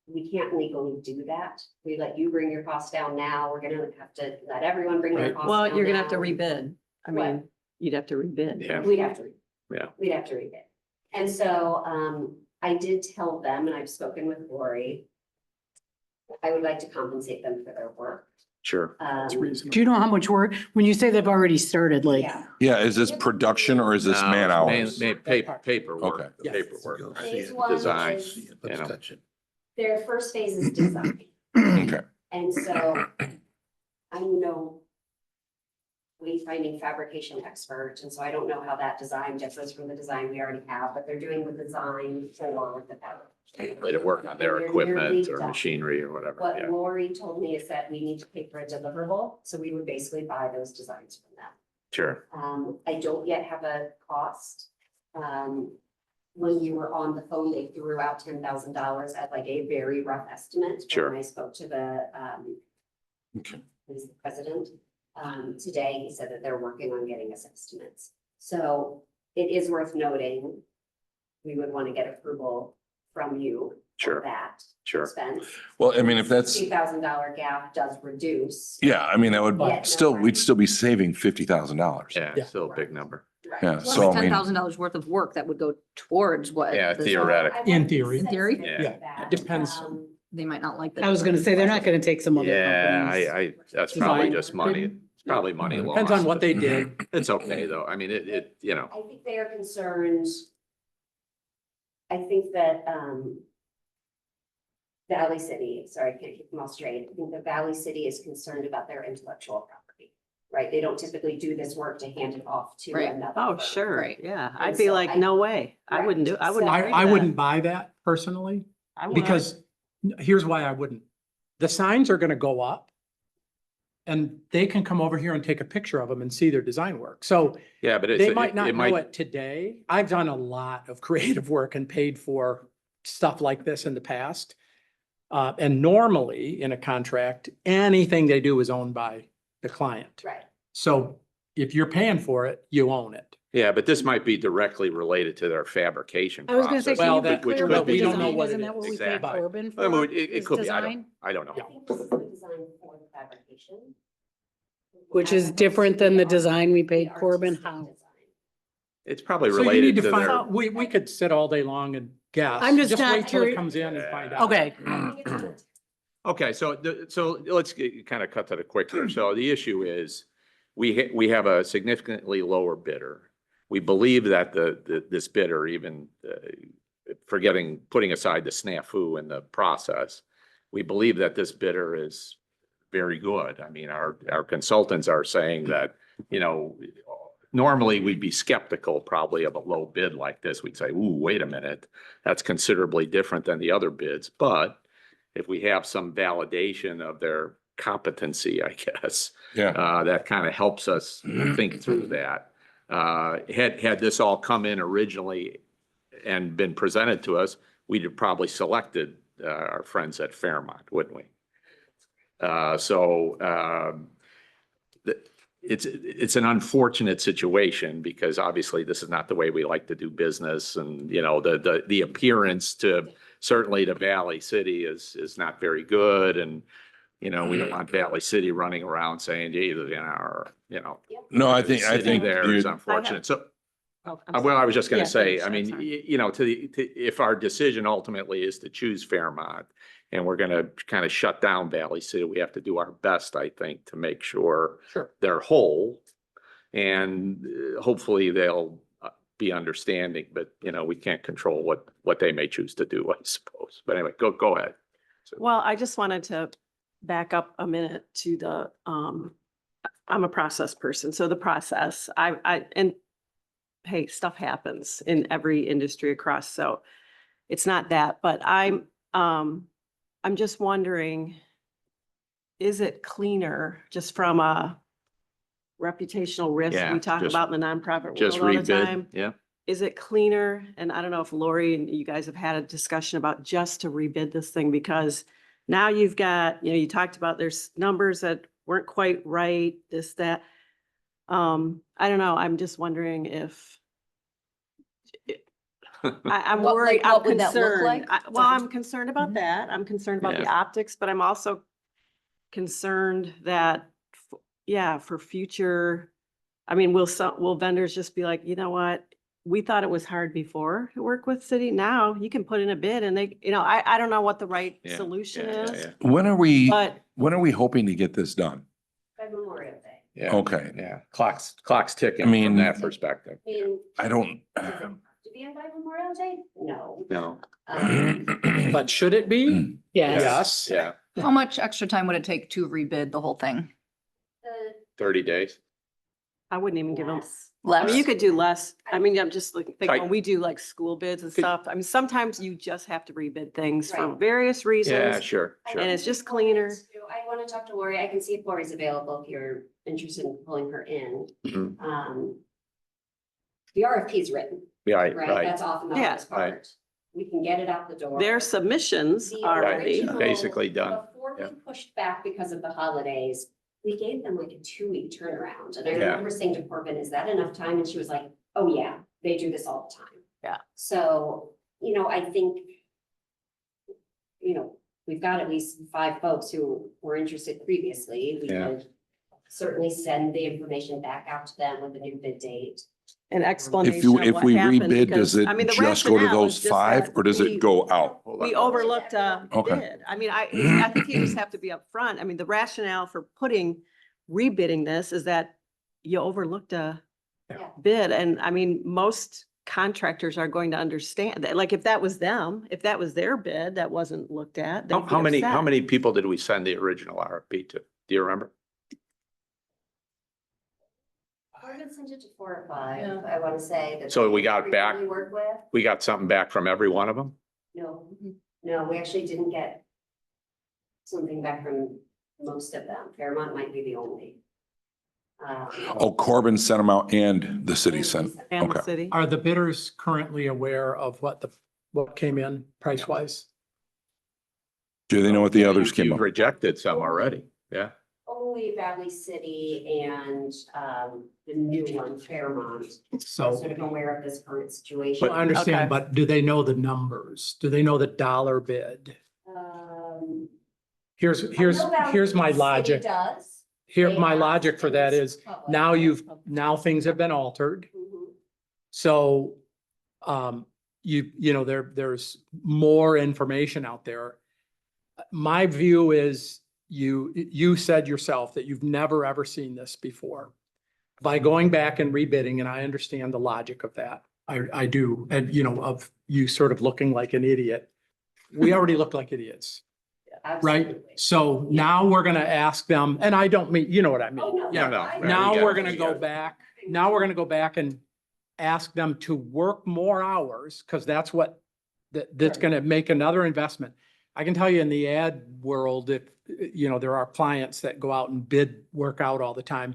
we can't legally do that. We let you bring your costs down now. We're gonna have to let everyone bring their Right. costs down. Well, you're gonna have to now. rebid. I What? mean, you'd have to rebid. Yeah, We'd have to. Yeah. We'd have to read it. And so, I did tell them, and I've spoken with Lori, I would like to compensate them for their work. Sure. That's Do reasonable. you know how much work, when you say they've already started, like, Yeah. Yeah, is this production or is this No, man it's hours? Paperwork, Okay. the Yes. paperwork. Phase one Design, is, you know. their first phase is design. Okay. And so I'm no wayfinding fabrication expert, and so I don't know how that design differs from the design we already have, but they're doing the design for the fabrication. Way to work on their And they're equipment nearly or done. machinery or whatever, What yeah. Lori told me is that we need to pay for a deliverable, so we would basically buy those designs from them. Sure, I don't yet have a cost. When you were on the phone, they threw out $10,000 as like a very rough estimate. But Sure. When I spoke to the, Okay. who's the president, today, he said that they're working on getting us estimates. So it is worth noting, we would want to get approval from you Sure. for that sure. expense. Well, I mean, if that's, $2,000 gap does reduce. yeah, I mean, that would Yeah, no still, we'd worries. still be saving $50,000. Yeah, Yeah. still a big number. Right. Yeah, Plus so I mean- $10,000 worth of work that would go towards what? Yeah, this- theoretic. In theory. In theory? Yeah, it depends. They might not like that. I was gonna say, they're not gonna take some other Yeah, companies. that's probably Design. just money. It's probably money lost. Depends on what they did. It's okay, though. I mean, you know, I think they are concerned. I think that, Valley City, sorry, I can't keep them all straight. I think the Valley City is concerned about their intellectual property, right? They don't typically do this work to hand it off to Right. another. Oh, firm. sure, Right. yeah. And I'd be so like, I- no way. I wouldn't do, I wouldn't. So- agree to I that. wouldn't buy that personally, I would. because here's why I wouldn't. The signs are gonna go up. And they can come over here and take a picture of them and see their design work. So yeah, but they might not know it today. I've done a lot of creative work and paid for stuff like this in the past. And normally in a contract, anything they do is owned by the client. Right. So if you're paying for it, you own it. Yeah, but this might be directly related to their fabrication I was gonna say, process. can Well, you be that- which clear could what the we don't know design what is, it and that what is. we paid Exactly. Corbin I mean, for? it is could be, I design? don't know. I think this is the design for the fabrication. Which is different than the design we paid The Corbin, artistic how? design. It's probably So you need related to to find their, out, we could sit all day long and guess. I'm just not wait till it curi- comes in and find out. Okay, I think it's good. okay, so let's kind of cut to the quick here. So the issue is, we have a significantly lower bidder. We believe that this bidder, even putting aside the snafu in the process, we believe that this bidder is very good. I mean, our consultants are saying that, you know, normally we'd be skeptical probably of a low bid like this. We'd say, ooh, wait a minute, that's considerably different than the other bids. But if we have some validation of their competency, I guess, Yeah, that kind of helps us think through that. Had this all come in originally and been presented to us, we'd have probably selected our friends at Fairmont, wouldn't we? It's an unfortunate situation because obviously this is not the way we like to do business, and you know, the appearance to certainly to Valley City is not very good, and you know, we don't want Valley City running around saying, gee, you know. no, I think sitting there is you- unfortunate. So, Oh, I'm well, I sorry. was just Yeah, gonna say, I I'm mean, sorry. you know, if our decision ultimately is to choose Fairmont and we're gonna kind of shut down Valley City, we have to do our best, I think, to make sure Sure. they're whole. And hopefully they'll be understanding, but you know, we can't control what they may choose to do, I suppose. But anyway, go ahead. Well, I just wanted to back up a minute to the, I'm a process person, so the process, and hey, stuff happens in every industry across, so it's not that, but I'm just wondering, is it cleaner just from a reputational risk Yeah, we talk just- about in the nonprofit Just world all the rebid, time? yeah. Is it cleaner? And I don't know if Lori and you guys have had a discussion about just to rebid this thing, because now you've got, you talked about there's numbers that weren't quite right, this, that. I don't know, I'm just wondering if I'm What, worried, like, I'm what would that look concerned. like? Well, I'm concerned about Mhm. that. I'm concerned about the Yeah. optics, but I'm also concerned that, yeah, for future, I mean, will vendors just be like, you know what? we thought it was hard before to work with city. Now you can put in a bid and they, I don't know what the right Yeah, solution yeah, is, yeah, When are we but hoping to get this done? By Memorial Day. yeah. Okay. Yeah, clock's ticking I mean- from that perspective. I mean, I don't. does it have to be in by Memorial Day? No. No, But should it be? Yes. Yes. yeah, How much extra time would it take to rebid the whole thing? The 30 days. I wouldn't even give them. less. I mean, you could do less. I mean, I'm just like, thinking Tight. when we do like school bids and Could- stuff, I mean, sometimes you just have to rebid things for Right. various Yeah, reasons. sure, I sure. And it's think just we wanted cleaner. I want to talk to Lori. I can see if Lori's available if you're interested in pulling her in. Mhm. The RFP is written, Yeah, right? right. That's often the Yeah. hardest part. We can get it out the door. Their submissions The are ready. original- Basically done. Before we Yeah. pushed back because of the holidays, we gave them like a 2-week turnaround. And I Yeah. remember saying to Corbin, is that enough time? And she was like, oh yeah, they do this all the time. Yeah. So, I think, we've got at least 5 folks who were interested previously. We Yeah. could certainly send the information back out to them with a new bid date. An explanation If you, of if what we happened, rebid, because, does it I mean, the just go to rationale those is just 5 that or does we- it go out? Hold on. We overlooked a Okay. bid. I mean, I think you just have to be upfront. I mean, the rationale for rebidding this is that you overlooked a Yeah. bid. And I mean, most contractors are going to understand that. Like, if that was them, if that was their bid that wasn't looked at. they'd How be how upset. many people did we send the original RFP to? Do you remember? Corbin sent it to 4 or 5, Yeah. I want to say. that So we they got back- frequently Work with. We got something back from every one of them? No, we actually didn't get something back from most of them. Fairmont might be the only. Oh, Corbin sent them out and the city sent. And the Okay. city. Are the bidders currently aware of what came in price wise? Do they know what the others came You've up? rejected some already, yeah. Only Valley City and the new one, Fairmont, are So sort of aware of this current situation. I understand, Okay. but do they know the numbers? Do they know the dollar bid? Um, Here's I know Valley my City logic. Does. Here, They my have logic for that things is public. now things have been altered. Mhm. So, there's more information out there. My view is you said yourself that you've never, ever seen this before. By going back and rebidding, and I understand the logic of that, I do, and of you sort of looking like an idiot. We already look like idiots, right? Absolutely. So now we're gonna ask them, and I don't mean, you know what I Oh, mean? no, Yeah. No, I- no, Now we got we're it, gonna we go got it. back, now we're gonna go back and ask them to work more hours, because that's what, that's Right. gonna make another investment. I can tell you in the ad world, if, there are clients that go out and bid work out all the time.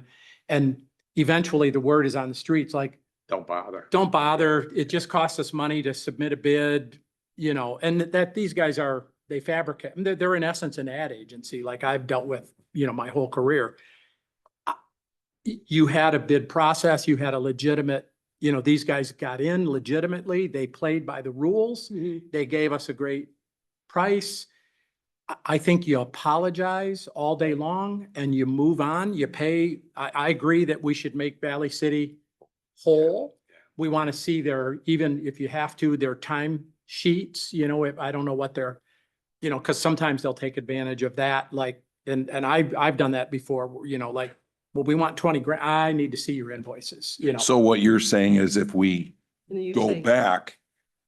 And eventually the word is on the streets, like, Don't bother. don't bother, it just costs us money to submit a bid, and that these guys they fabricate, they're in essence an ad agency, like I've dealt with, my whole career. You had a bid process, you had a legitimate, these guys got in legitimately, they played by the rules, they gave us a great price. I think you apologize all day long and you move on, you pay. I agree that we should make Valley City whole. We want to see even if you have to, their time sheets, if, I don't know what they're, because sometimes they'll take advantage of that, like, and I've done that before, like, well, we want 20 grand, I need to see your invoices, So what you're saying is if we And you go say- back,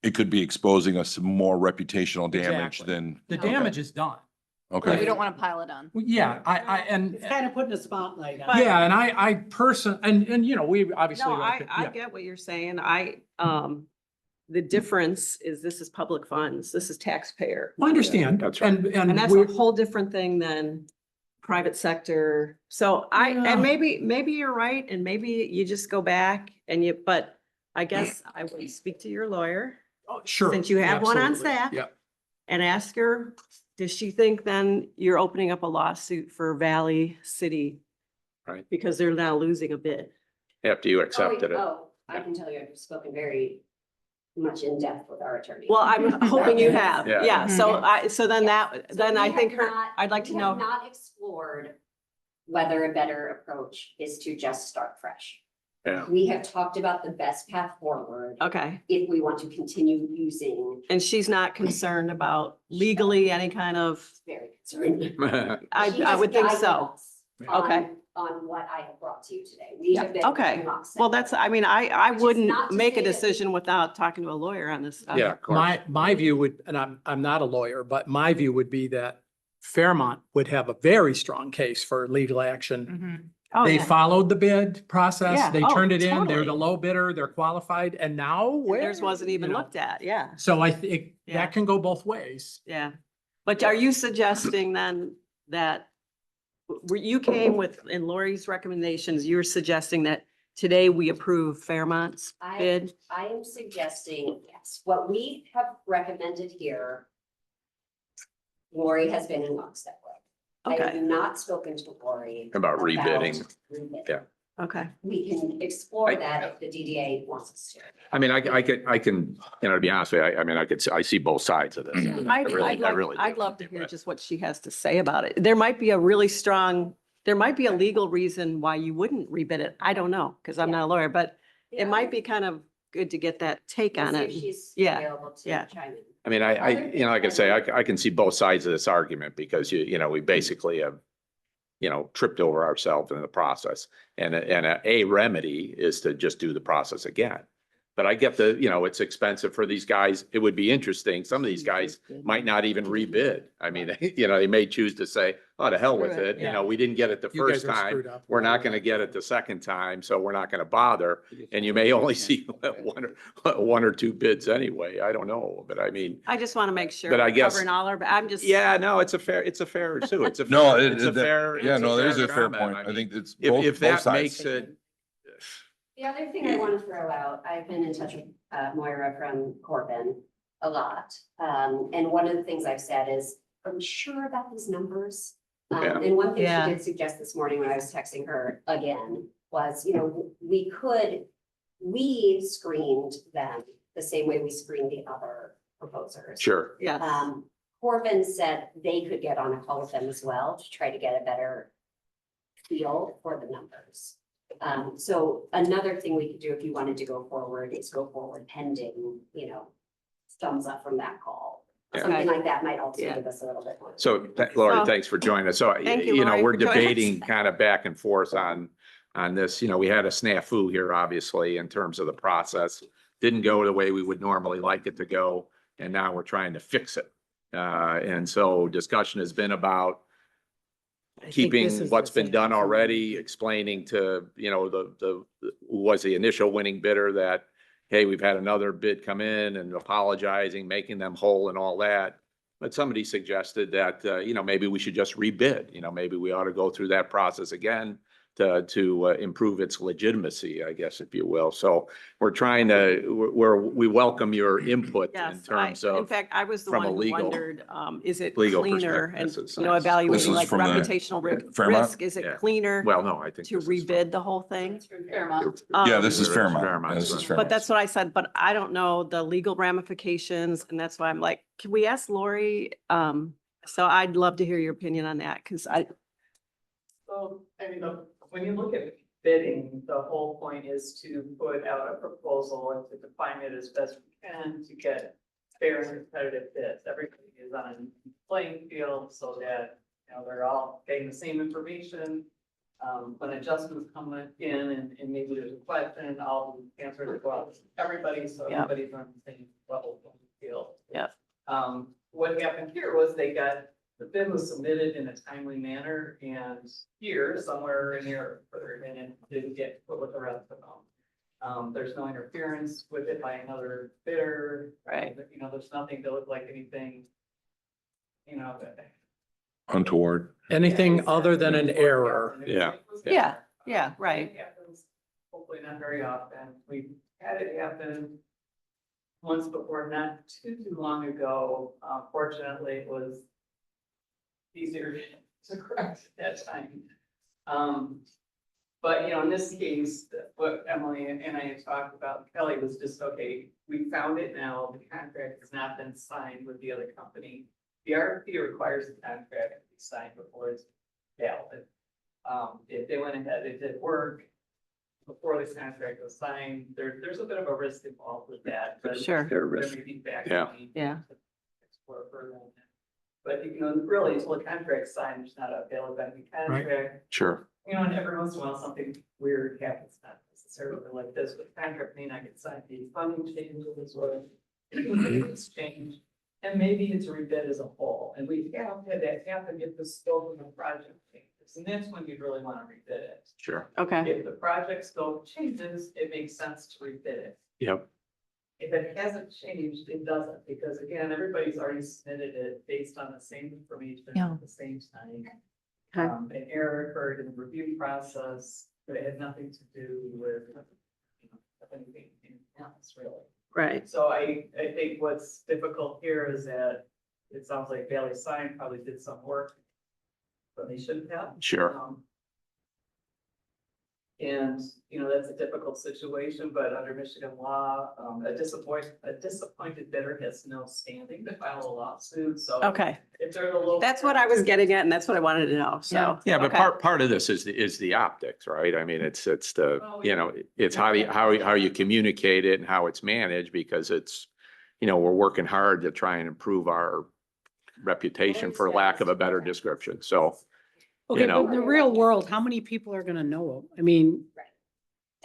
it could be exposing us to more reputational damage Exactly. than, The Okay. damage is done. We okay. don't want to pile it on. Well, yeah, and, It's kind of putting a spotlight on. yeah, and I we obviously. No, like I it, yeah. get what you're saying. The difference is this is public funds. This is taxpayer. I understand. That's right. And that's we a whole different thing than private sector. So Yeah. and maybe you're right, and maybe you just go back but I guess I would speak to your lawyer oh, sure. since you have one on absolutely. staff. Yeah. And ask her, does she think then you're opening up a lawsuit for Valley City? Right. Because they're now losing a bid. After you accepted it. Oh, I can tell you, I've spoken very much in depth with our attorney. Well, I'm hoping you have. Yeah. Yeah, so then Yes. that, So then we I have think not- I'd like to we have know. Not explored whether a better approach is to just start fresh. Yeah. We have talked about the best path forward Okay. if we want to continue using, And she's not concerned about legally any kind of, very concerned. I She I has would think guided so. us Okay. On what I have brought to you today. We have been. Okay. in lockstep. Well, that's, I mean, I Which is wouldn't not to make a say that- decision without talking to a lawyer on this stuff. Yeah, of course. My view would, and I'm not a lawyer, but my view would be that Fairmont would have a very strong case for legal action. Oh, They yeah. followed the bid process, Yeah. they Oh, turned it in, they're totally. the low bidder, they're qualified, and now where? Theirs wasn't even you know. looked at, yeah, So I think Yeah. that can go both ways. yeah. But are you suggesting then that where you came with, in Lori's recommendations, you're suggesting that today we approve Fairmont's bid? I am suggesting, yes, what we have recommended here, Lori has been in lockstep with. I Okay, have not spoken to Lori. About rebidding. rebidding. Yeah. okay. We can explore that if the DDA wants us to. I mean, I can, you know, to be honest with you, I mean, I see both sides of this. I really I'd do. love to hear just what she has to say about it. There might be a really strong, there might be a legal reason why you wouldn't rebid it. I don't know, because I'm not a lawyer, but it might be kind of good to get that take on See it. if she's Yeah, available to yeah. chime in. I mean, you know, like I say, I can see both sides of this argument because you know, we basically have, you know, tripped over ourselves in the process. And a remedy is to just do the process again. But I get you know, it's expensive for these guys. It would be interesting. Some of these guys might not even rebid. I mean, you know, they may choose to say, oh, to hell with Screw it, it. You know, we didn't get it the You guys first are time. screwed up. We're not gonna get it the second time, so we're not gonna bother. And you may only see one or two bids anyway. I don't know, but I mean, I just want to make sure But I we're guess- covering all our, I'm just. yeah, no, it's a fair too. It's a No, fair, it's a fair. yeah, it's no, there's a fair comment. point. I mean, think it's If, both, if both that sides. makes it, The other thing I want to throw out, I've been in touch with Moira from Corbin a lot. And one of the things I've said is, are we sure about these numbers? Yeah. And one thing Yeah. she did suggest this morning when I was texting her again was, you know, we screened them the same way we screened the other proposers. sure. Yes. Corbin said they could get on a call with them as well to try to get a better feel for the numbers. So another thing we could do if you wanted to go forward is go forward pending, you know, thumbs up from that call. Yeah. Something like that might also Yeah. give us a little bit more. So Lori, So- thanks for joining us. So, Thank you, you know, Lori, we're for joining us. debating kind of back and forth on this. You know, we had a snafu here, obviously, in terms of the process. Didn't go the way we would normally like it to go, and now we're trying to fix it. And so discussion has been about I think keeping this is what's the been same done thing. already, explaining to, you know, who was the initial winning bidder that, hey, we've had another bid come in and apologizing, making them whole and all that. But somebody suggested that, you know, maybe we should just rebid, you know, maybe we ought to go through that process again to improve its legitimacy, I guess, if you will. So we're trying to, we welcome your input in Yes, terms in of, fact, I was the from one a who legal- wondered, is it legal cleaner? perspective, And, this is you know, nice. This evaluating is like from the reputational Fairmont? risk, is Yeah. it cleaner well, no, I think. to this is from- rebid the whole thing? Fairmont. Yeah, Um, this is Fairmont. Fairmont, Yeah, this is right. Fairmont. But that's what I said, but I don't know the legal ramifications, and that's why I'm like, can we ask Lori? So I'd love to hear your opinion on that, because So, I mean, when you look at bidding, the whole point is to put out a proposal and to define it as best we can to get fair and competitive bids. Everybody is on a playing field so that, you know, they're all getting the same information. When adjustments come in and maybe there's a question, I'll answer it well, everybody, so Yeah. everybody's on the same level playing field. Yeah. What happened here was the bid was submitted in a timely manner and here, somewhere in here, further in it, didn't get put with the rest of them. There's no interference with it by another bidder. Right. You know, there's nothing to look like anything, you know, that. Untoward. Anything other than an error. Yeah. yeah, right. It happens, hopefully not very often. We've had it happen once before, not too long ago. Fortunately, it was easier to correct at that time. But, you know, in this case, what Emily and I had talked about, Kelly, was just, okay, we found it now, the contract has not been signed with the other company. The RFP requires the contract to be signed before it's valid. If they went ahead, it did work, before this contract was signed, there's a bit of a risk involved with that, but. Sure. There may be back. Yeah. Yeah. Explore further on that. But, really, until the contract's signed, there's not a valid binding contract. Sure. And every once in a while, something weird happens, not necessarily like this, but the contract may not get signed, the funding changes or it's changed. And maybe it's a rebid as a whole, and we have had that happen if the scope of the project changes, and that's when you'd really want to rebid it. Sure. Okay. If the project scope changes, it makes sense to rebid it. Yep. If it hasn't changed, it doesn't, because again, everybody's already submitted it based on the same information Yeah. at the same time. Okay. An error occurred in the review process, but it had nothing to do with, anything else really. Right. So I think what's difficult here is that it sounds like Valley Sign probably did some work, but they shouldn't have. Sure. And, that's a difficult situation, but under Michigan law, a disappointed bidder has no standing to file a lawsuit, so. Okay. If they're the local. That's what I was getting at and that's what I wanted to know. So. Yeah, but okay. part of this is the optics, right? I mean, it's the, Well, it's how you communicate it and how it's managed, because it's, we're working hard to try and improve our reputation, for lack of a better description. So, Okay, know. but in the real world, how many people are gonna know? I mean,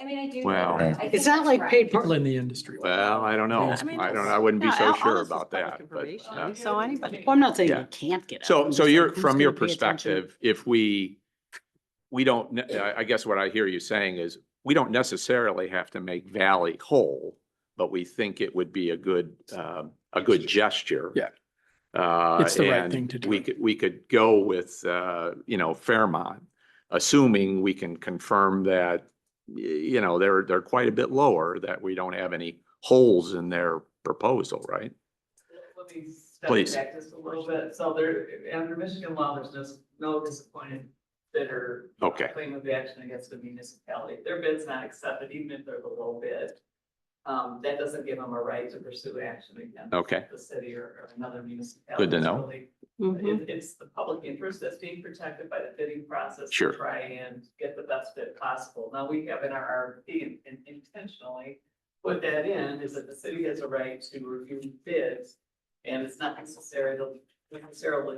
I mean, I do. Well- I think it's not like that's paid. People in the industry. well, I don't know. I mean, I wouldn't be Yeah, so all sure this is about public that, but. information, So anybody. Well, I'm not saying Yeah. you can't get out. So, I'm so just you're, like, who's from your gonna pay attention? perspective, if we don't, I guess what I hear you saying is, we don't necessarily have to make Valley whole, but we think it would be a good gesture. Yeah. It's the right and thing to do. We could go with, Fairmont, assuming we can confirm that, they're quite a bit lower, that we don't have any holes in their proposal, right? Let me step Please. back just a little bit. So there, under Michigan law, there's just no disappointed bidder. Okay. Claim of action against a municipality. If their bid's not accepted, even if they're the low bid. That doesn't give them a right to pursue action against. Okay. The city or another municipality. Good to know. It's really- Mhm. It's the public interest that's being protected by the bidding process. Sure. To try and get the best bid possible. Now, we have in our RFP and intentionally put that in, is that the city has a right to review bids. And it's not necessarily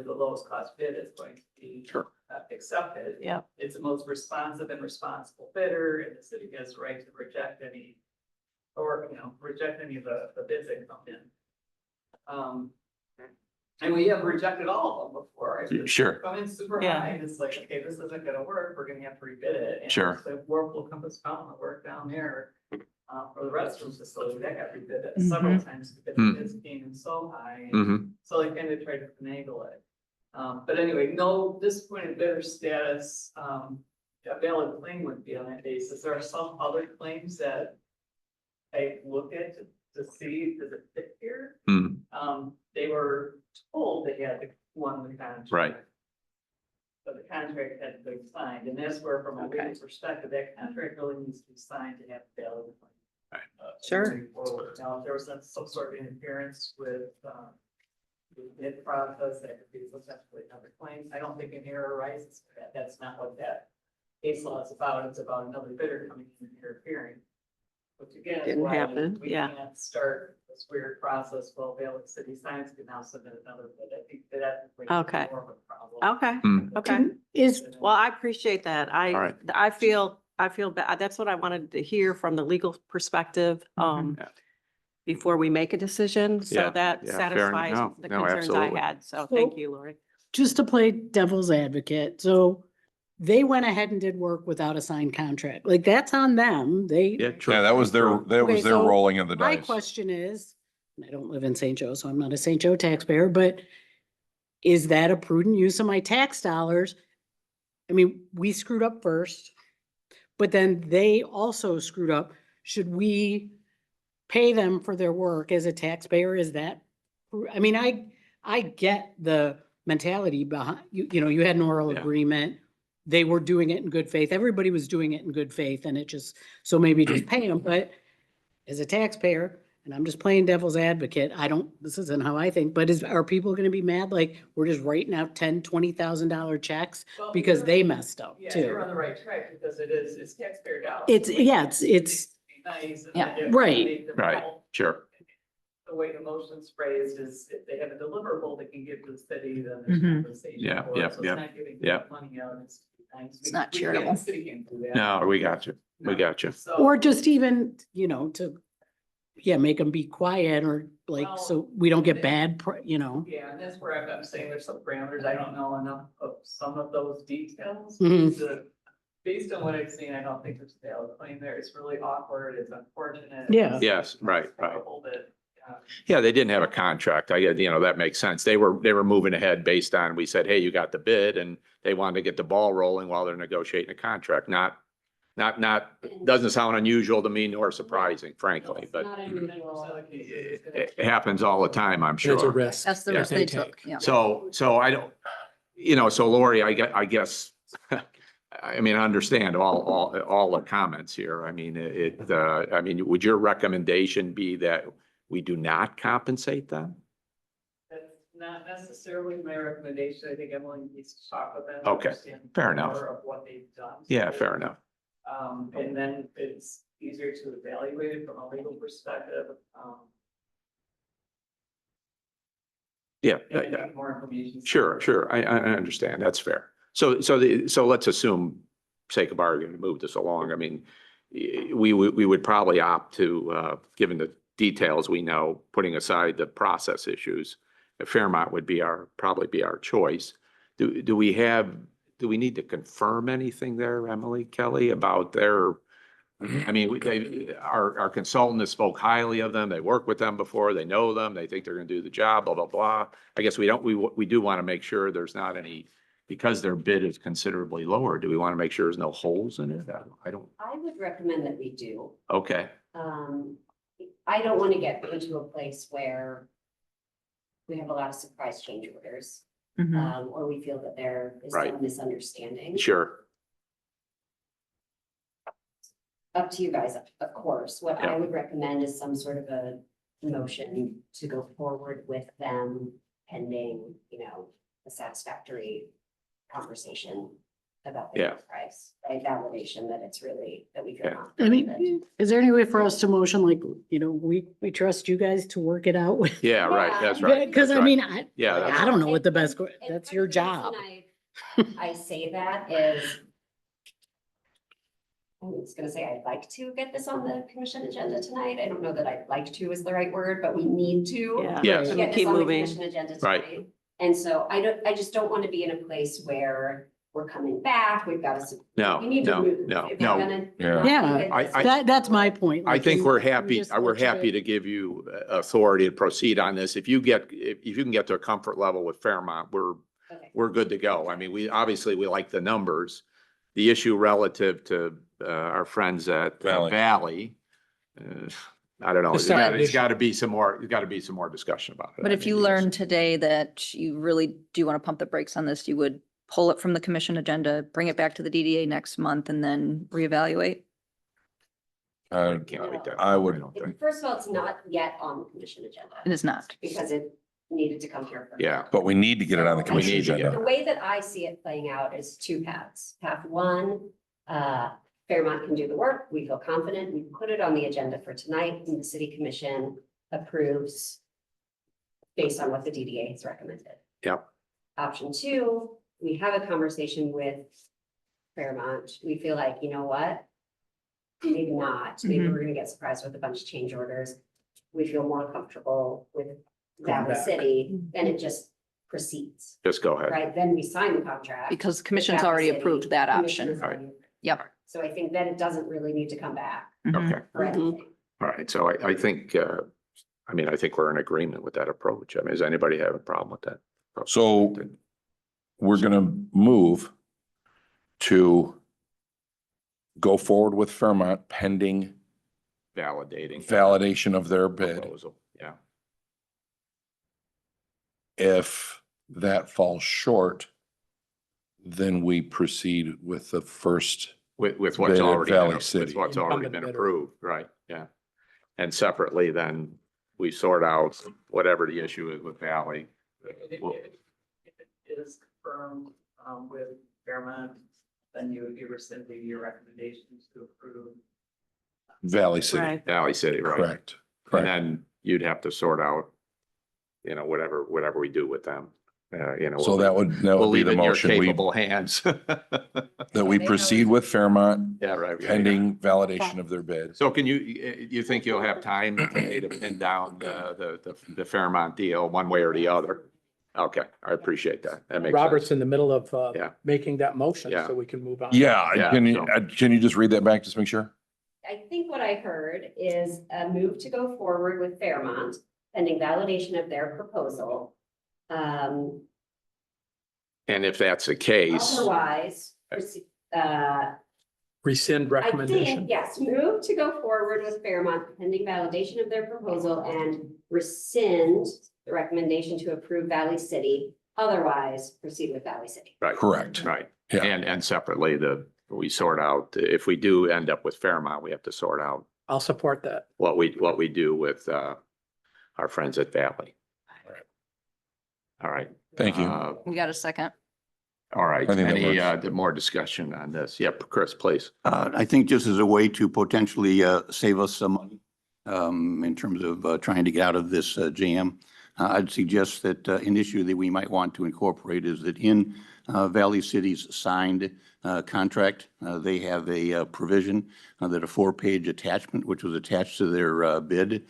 the lowest cost bid is going to be. Sure. Accepted. Yeah. It's the most responsive and responsible bidder, and the city has the right to reject any. Or, reject any of the bids that come in. And we have rejected all of them before. If it's Sure. Come in super Yeah. high, and it's like, okay, this isn't gonna work, we're gonna have to rebid it. And Sure. The Whirlpool Compass Fountain work down there, for the restroom facility, that got rebid Mm-hmm. several times because Hmm. the bids came in so high. Mm-hmm. So they kind of tried to finagle it. But anyway, no disappointed bidder status, a valid claim would be on that basis. There are some other claims that I looked at to see, does it fit here? Hmm. They were told they had to won the contract. Right. But the contract hadn't been signed, and that's where, from a legal perspective, that contract really needs to be signed to have valid. Right. Sure. moving forward. Now, if there was some sort of interference with, the bid process, that could be potentially another claim. I don't think an error arises for that. That's not what that case law is about. It's about another bidder coming in and interfering. Which again is Didn't why happen, we yeah. can't start this weird process. Well, Valley City Science can now submit another bid. I think that. Okay. More of a problem. Okay. Hmm. Okay. Is, Well, I appreciate that. All right. I feel bad. That's what I wanted to hear from the legal perspective, Yeah. before we make a decision. So Yeah, that yeah, fair satisfies enough. the No, concerns I absolutely. had. So thank you, Lori. just to play devil's advocate, so they went ahead and did work without a signed contract. Like, that's on them. Yeah, They, true. Yeah, that was their Okay, so rolling of the my dice. question is, and I don't live in St. Joe, so I'm not a St. Joe taxpayer, but is that a prudent use of my tax dollars? I mean, we screwed up first, but then they also screwed up. Should we pay them for their work as a taxpayer? Is that, I mean, I get the mentality behind, you had an oral Yeah. agreement. They were doing it in good faith. Everybody was doing it in good faith, and it just, so maybe just pay them, but as a taxpayer, and I'm just playing devil's advocate, this isn't how I think, but are people gonna be mad? Like, we're just writing out $10,000, $20,000 checks Well, because you're- they messed up Yeah, you're too. on the right track because it's taxpayer dollars. It's Be nice and Yeah. then you Right. make them Right. all- Sure. The way the motion's phrased is if they have a deliverable they can give to the city, then there's Mhm. compensation. Yeah, for it. yeah, So yeah, it's not giving yeah. money out, it's nice. It's not We can't- charitable. the City can't do that. No, we got you. We got you. So- Or just even, make them be quiet or like, so Well, we don't get they- bad, Yeah, and that's where I'm saying there's some parameters. I don't know enough of some of those details. Mhm. Based on what I've seen, I don't think there's a valid claim there. It's really awkward. It's unfortunate. Yeah. Yes, right, It's right. horrible that, Yeah, they didn't have a contract. That makes sense. They were moving ahead based on, we said, hey, you got the bid, and they wanted to get the ball rolling while they're negotiating a contract. Doesn't sound unusual to me nor surprising, frankly, but Not unusual. it happens all the time, I'm And it's a sure. risk. That's the that risk they take. took, yeah. So I don't, so Lori, I guess, I mean, I understand all the comments here. I mean, would your recommendation be that we do not compensate them? That's not necessarily my recommendation. I think Emily needs to talk with them. Okay, understand fair enough. more Of what they've done. Yeah, fair enough. And then it's easier to evaluate it from a legal perspective. Yeah, And I think more information. sure. I understand. That's fair. So let's assume, sake of argument, to move this along. I mean, we would probably opt to, given the details we know, putting aside the process issues, Fairmont would probably be our choice. Do we need to confirm anything there, Emily, Kelly, about their, I mean, our consultant has spoke highly of them. They worked with them before. They know them. They think they're gonna do the job, blah, blah, blah. I guess we do want to make sure there's not any, because their bid is considerably lower, do we want to make sure there's no holes in it? I don't, I would recommend that we do. okay, I don't want to get into a place where we have a lot of surprise change orders, Mhm. or we feel that there is Right. some misunderstanding. sure. Up to you guys, of course. What Yeah. I would recommend is some sort of a motion to go forward with them pending, a satisfactory conversation about the Yeah. price, right? Validation that it's really, that we feel Yeah. confident. I mean, is there any way for us to motion, like, we trust you guys to work it out with? Yeah, right, that's right. Because that's I right. mean, Yeah, that's I don't know And- what the best, and that's part your of the reason job. I say that is I was gonna say, I'd like to get this on the commission agenda tonight. I don't know that I'd like to is the right word, but we need to. Yeah. Yes. And Get we this keep on the moving. commission agenda Right. tonight. And so I just don't want to be in a place where we're coming back, we've got to. No, We need to no, move. no, If no. we're gonna- Yeah. Yeah. I- That's my point. I like, think and we're we happy, just we're let you happy to give you authority to proceed on this. If you can get to a comfort level with Fairmont, Okay. we're good to go. I mean, we like the numbers. The issue relative to our friends at Valley. Valley, I don't know. The side There's issue. got to be some more discussion about it. But I if you mean, learn today that you really do want to pump the brakes on this, you would pull it from the commission agenda, bring it back to the DDA next month and then reevaluate? I can't wait that. I would- don't think. First of all, it's not yet on the commission agenda It is not. because it needed to come here first. Yeah, But we need to get it on the So, commission need to get agenda. The way that I see it playing out is two paths. Path one, Fairmont can do the work. We feel confident. We put it on the agenda for tonight and the city commission approves based on what the DDA has recommended. Yep. Option two, we have a conversation with Fairmont. We feel like, you know what? Maybe not. Maybe we're gonna get surprised with a bunch of change orders. We feel more comfortable with Valley back. City, then it just proceeds. just go ahead. Right, then we sign the contract. Because with commission's Valley already City. approved that Commission option. has already- Yep. So I think then it doesn't really need to come back Mhm. Okay, for Mhm. anything. all right. So I think, I think we're in agreement with that approach. I mean, does anybody have a problem with that? So we're gonna move to go forward with Fairmont pending Validating. validation of their bid. Proposal, yeah. If that falls short, then we proceed with the first. With what's Bid at already, Valley with City. what's already Incumbent been bidder. approved, right, yeah. And separately, then we sort out whatever the issue is with Valley. Well- If it is confirmed, with Fairmont, then you would be rescinding your recommendations to approve. Valley City, Right. Valley City, right? correct, And correct. then you'd have to sort out, whatever we do with them. So that would We'll be leave the it in your motion. We, capable hands. that we proceed with Fairmont Yeah, right. pending validation of their bid. So can you think you'll have time today to pin down the Fairmont deal one way or the other? Okay, I appreciate that. That makes Robert's sense. in the middle of, Yeah. making that motion, Yeah. so we can move on. Yeah, Yeah, can you, so- can you just read that back, just make sure? I think what I heard is a move to go forward with Fairmont pending validation of their proposal. And if that's the case, Otherwise, Rescind I recommendation. think, yes, move to go forward with Fairmont pending validation of their proposal and rescind the recommendation to approve Valley City. Otherwise, proceed with Valley City. right? Correct. Right. Yeah. And separately, we sort out, if we do end up with Fairmont, we have to sort out I'll support that. what we do with our friends at Valley. All right. Thank you. We got a second. All right. I think that Any more discussion on this? Yep, Chris, please. I think just as a way to potentially save us some money in terms of trying to get out of this jam, I'd suggest that an issue that we might want to incorporate is that in Valley City's signed contract, they have a provision that a 4-page attachment, which was attached to their bid,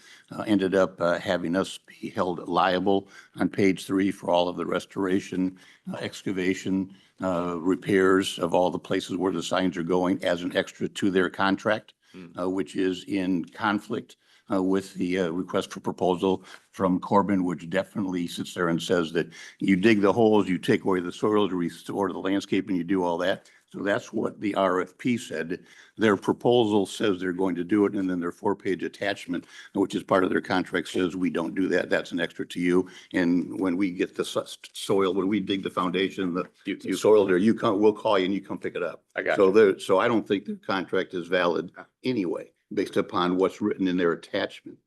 ended up having us be held liable on page 3 for all of the restoration, excavation, repairs of all the places where the signs are going as an extra to their contract, which is in conflict with the request for proposal from Corbin, which definitely sits there and says that you dig the holes, you take away the soils, restore the landscape, and you do all that. So that's what the RFP said. Their proposal says they're going to do it, and then their 4-page attachment, which is part of their contract, says we don't do that. That's an extra to you. And when we get the soil, when we dig the foundation, the soil there, we'll call you and you come pick it up. I got So I don't think the contract is valid anyway, based upon what's written in their attachment.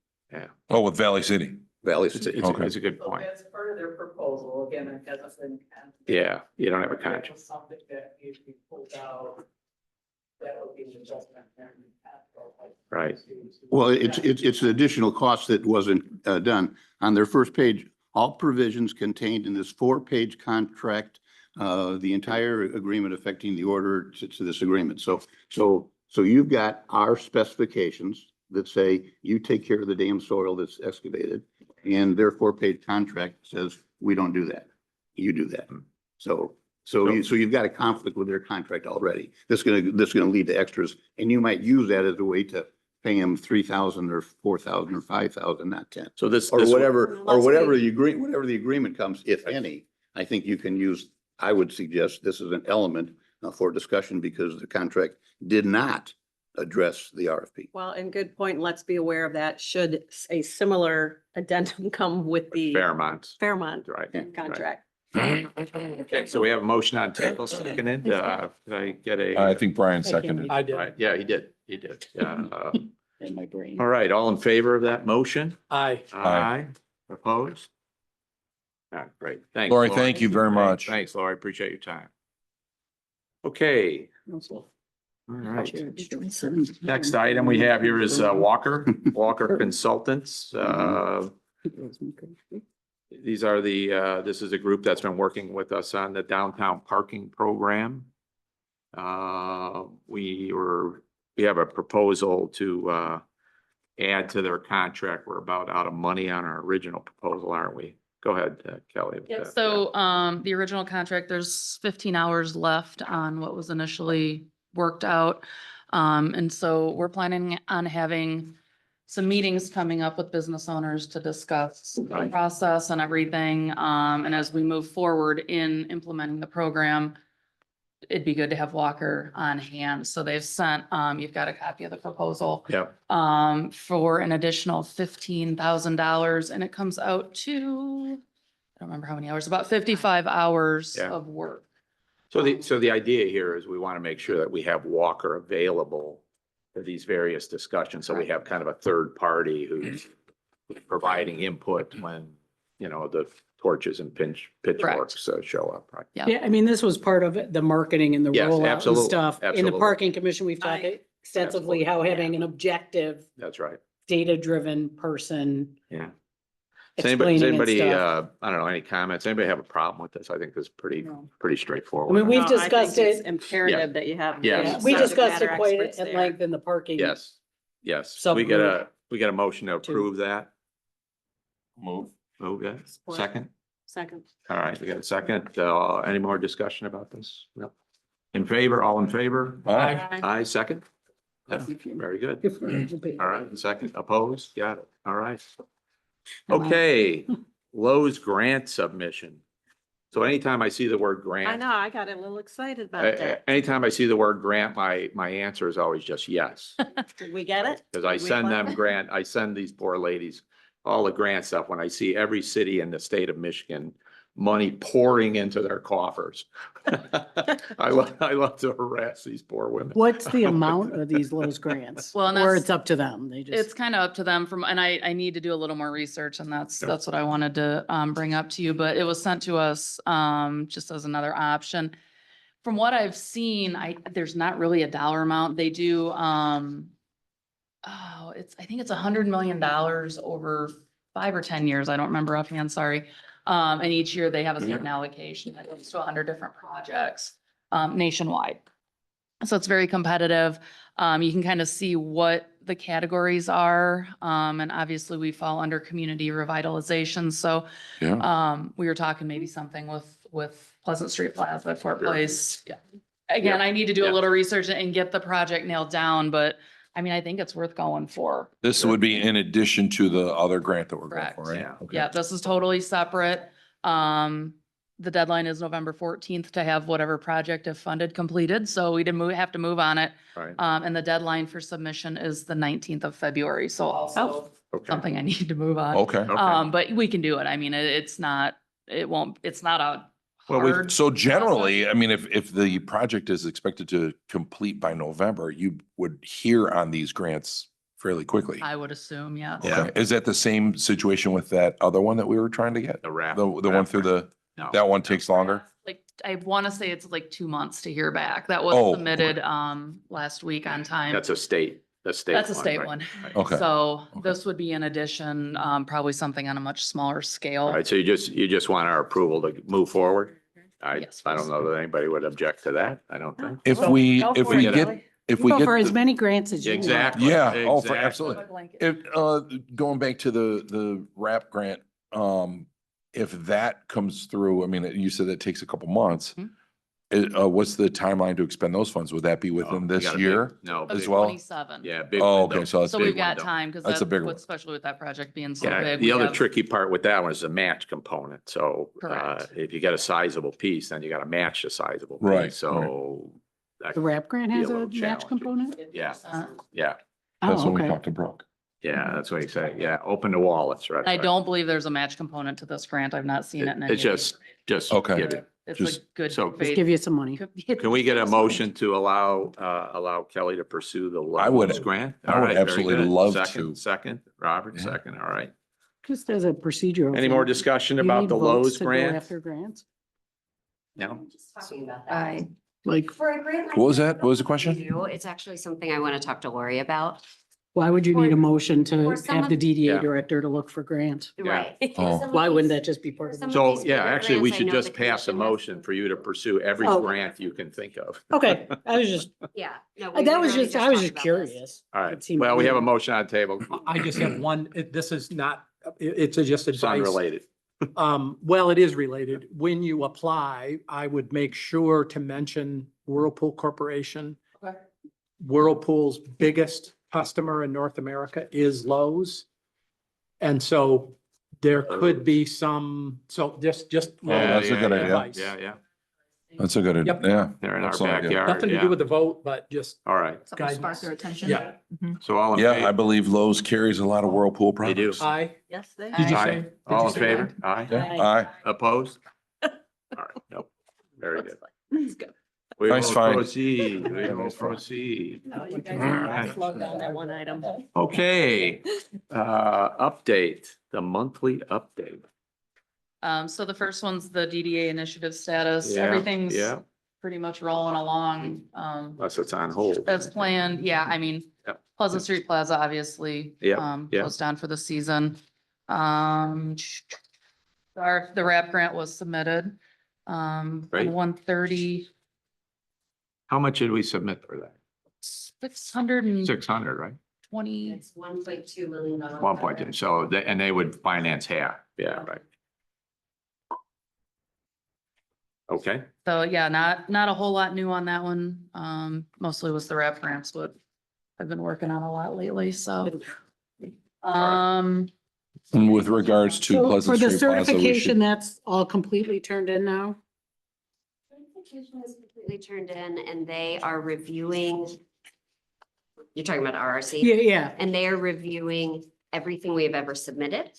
Oh, with Valley City. Valley It's City. a good So point. as part of their proposal, again, it hasn't been. Yeah, you don't have a If it contract. was Something that needs to be pulled out, that would be an adjustment there. in the capital, like, Right. Well, it's an additional cost that wasn't done. On their first page, all provisions contained in this 4-page contract, the entire agreement affecting the order to this agreement. So you've got our specifications that say you take care of the damn soil that's excavated. And their 4-page contract says, we don't do that. You do that. So you've got a conflict with their contract already. This is gonna lead to extras, and you might use that as a way to pay them 3,000 or 4,000 or 5,000, not 10. So this. Or this- whatever Let's whatever the agreement comes, if any, I think you can use, I would suggest this is an element for discussion because the contract did not address the RFP. Well, and good point. Let's be aware of that. Should a similar addendum come with the Fairmont, Fairmont right. contract? Okay, so we have a motion on table seconded. Did I get I a? think Brian seconded. I did. Right, yeah, he did. Yeah, In my brain. all right, all in favor of that motion? Aye. Aye. Opposed? All right, great. Thanks. Lori, thank you very much. Thanks, Lori. Appreciate your time. Okay, all right. Next item we have here is Walker Consultants. These are this is a group that's been working with us on the downtown parking program. We have a proposal to add to their contract. We're about out of money on our original proposal, aren't we? Go ahead, Kelly. with Yep, that. so, the original contract, there's 15 hours left on what was initially worked out. And so we're planning on having some meetings coming up with business owners to discuss the Right. process and everything. And as we move forward in implementing the program, it'd be good to have Walker on hand. So they've sent, you've got a copy of the proposal, Yep. for an additional $15,000, and it comes out to, I don't remember how many hours, about 55 hours Yeah. of work. So the idea here is we want to make sure that we have Walker available to these various discussions. So we have kind of a third party who's providing input when, you know, the torches and pitchforks show up, right? Yeah. Yeah, I mean, this was part of it, the marketing and the Yes, rollout and absolutely, stuff. In the absolutely. parking commission, we've talked I- extensively how having an objective, That's right. data-driven person Yeah. Does anybody, does explaining and anybody, stuff. I don't know, any comments? Anybody have a problem with this? I think this is pretty, No. pretty I straightforward. mean, we've No, I think discussed it's it. Imperative that you have. Yes. the We subject discussed it matter quite experts at there. length in the parking. Yes, yes. We get Subgroup. we get a motion to Two. approve that. Move. Move that. Support. Second. Second. All right, we got a second. Any more discussion about this? No. In favor, all in favor? Aye. Aye, second. Yeah, very good. All right, second, opposed, got it. All right. Okay, Lowe's grant submission. So anytime I see the word I grant, know, I got a little excited about that. anytime I see the word grant, my answer is always just yes. Did we get it? Because I Did we send find them it? grant, I send these poor ladies all the grant stuff when I see every city in the state of Michigan, money pouring into their coffers. I love to harass these poor women. What's the amount of these Lowe's grants? Well, and Or that's- it's up to them, they It's just. kind of up to them from, and I need to do a little more research and that's what I wanted to bring up to you, but it was sent to us just as another option. From what I've seen, there's not really a dollar amount. They do I think it's $100 million over 5 or 10 years. I don't remember offhand, sorry. And each year they have a certain allocation that goes to 100 different projects nationwide. So it's very competitive. You can kind of see what the categories are. And obviously we fall under community revitalization. So Yeah. we were talking maybe something with Pleasant Street Plaza, Fort Place. Yeah. Again, I need to do a Yeah. little research and get the project nailed down, but I mean, I think it's worth going for. This would be in addition to the other grant that we're going Correct. for, right? Yeah. Okay. Yeah, this is totally separate. The deadline is November 14th to have whatever project if funded completed. So we didn't have to move on it. Right, And the deadline for submission is the 19th of February. So also okay. something I need to move on. Okay. Okay. But we can do it. I mean, it's not a Well, we've- hard. So generally, I mean, if the project is expected to complete by November, you would hear on these grants fairly quickly. I would assume, yes. Yeah. Okay. Is that the same situation with that other one that we were trying to get? The wrap. The one through the, No. that one takes longer? Like, I want to say it's like 2 months to hear back. That Oh, was submitted, last week on time. That's a state, That's a state right? one. Right. Okay. So Okay. this would be in addition, probably something on a much smaller scale. All right, so you just want our approval to move forward? All right, Yes, I don't please. know that anybody would object to that, I don't think. If Go- we, go if for we it, get, Kelly. if You we go get, for as the- many grants as you want. Exactly. yeah, oh, for, Exactly. absolutely. If, going back to the RAP grant, if that comes through, I mean, you said that takes a couple months. Mhm. What's the timeline to expend those funds? Would that be Oh, within we this got a big- year? No. as big- well? 27. Yeah, big. Oh, window. okay, so that's So big we've got window. time because That's a big one. especially with that project being so Yeah, big. the we other have- tricky part with that one is the match component, so, Correct. if you get a sizable piece, then you gotta match the sizable Right, piece, so. that- The RAP grant Be a has a little match challenging. component? Yeah, 50%. yeah, That's Oh, when we okay. talked to Brooke. yeah, that's what you say, yeah, open the wallets, right? I right. don't believe there's a match component to this grant. I've not seen it in any. It's just Okay. give it. It's a just- good. so- Just give you some money. Can we get a motion to allow Kelly to pursue the I would- Lowe's grant? I All would right, very absolutely good. love Second, to. Second, Robert, Yeah. second, all right. Just as a procedural. Any thing. more discussion Do you about need the votes Lowe's to go grant? After grants? No? Just talking about that. I, Like, For a grant like What was this, that? What was the question? It's actually something I want to talk to Lori about. why would you need a motion to For some have the of- DDA Yeah. director to look for grants? Yeah. Right. Oh. Some of Why wouldn't these- that just be part of some it? of So, these yeah, bigger actually, we grants, I should know just the pass a commission has motion to- for you to pursue every Oh. grant you can think of. Okay, I was just, Yeah. no, we I was literally just talked about this. curious. All It right, seemed well, we have a weird. motion on the table, I just have one, this is not, it's just it's advice. unrelated. Well, it is related. When you apply, I would make sure to mention Whirlpool Corporation. Okay. Whirlpool's biggest customer in North America is Lowe's. And so there could be some, so just. that's a good idea. advice. Yeah, yeah, That's a good, Yep. yeah. they're in our Excellent idea. backyard, Nothing to do yeah. with the vote, but just, All right, Something to spark Guidance. their attention. yeah. so all in Yeah, I favor? believe Lowe's carries a lot of Whirlpool They do. products. Aye. Yes, they. Did you Aye. say? did All you in say favor? aye? Aye. Yeah, aye. Opposed? All right, nope, very good. That's good. We Nice will find. proceed, we Yeah, will nice find. proceed. Oh, you guys are slow down that one item. Okay, update, the monthly update. So the first one's the DDA initiative status. Yeah, Everything's yeah. pretty much rolling along. Unless it's on hold. As planned, yeah, I mean, Yep. Pleasant Street Plaza, obviously. Yep, yep. Closed down for the season. The RAP grant was submitted. Great. 130, How much did we submit for that? 620. 600, right? It's $1.2 million. 1.2, so, and they would finance half, yeah, right. Okay, So yeah, not a whole lot new on that one. Mostly was the RAP grants, what I've been working on a lot lately, so. And with regards to So for Pleasant the Street Plaza, we certification, should, that's all completely turned in now? Certification is completely turned in and they are reviewing. You're talking about RRC? Yeah, yeah, And they are reviewing everything we have ever submitted.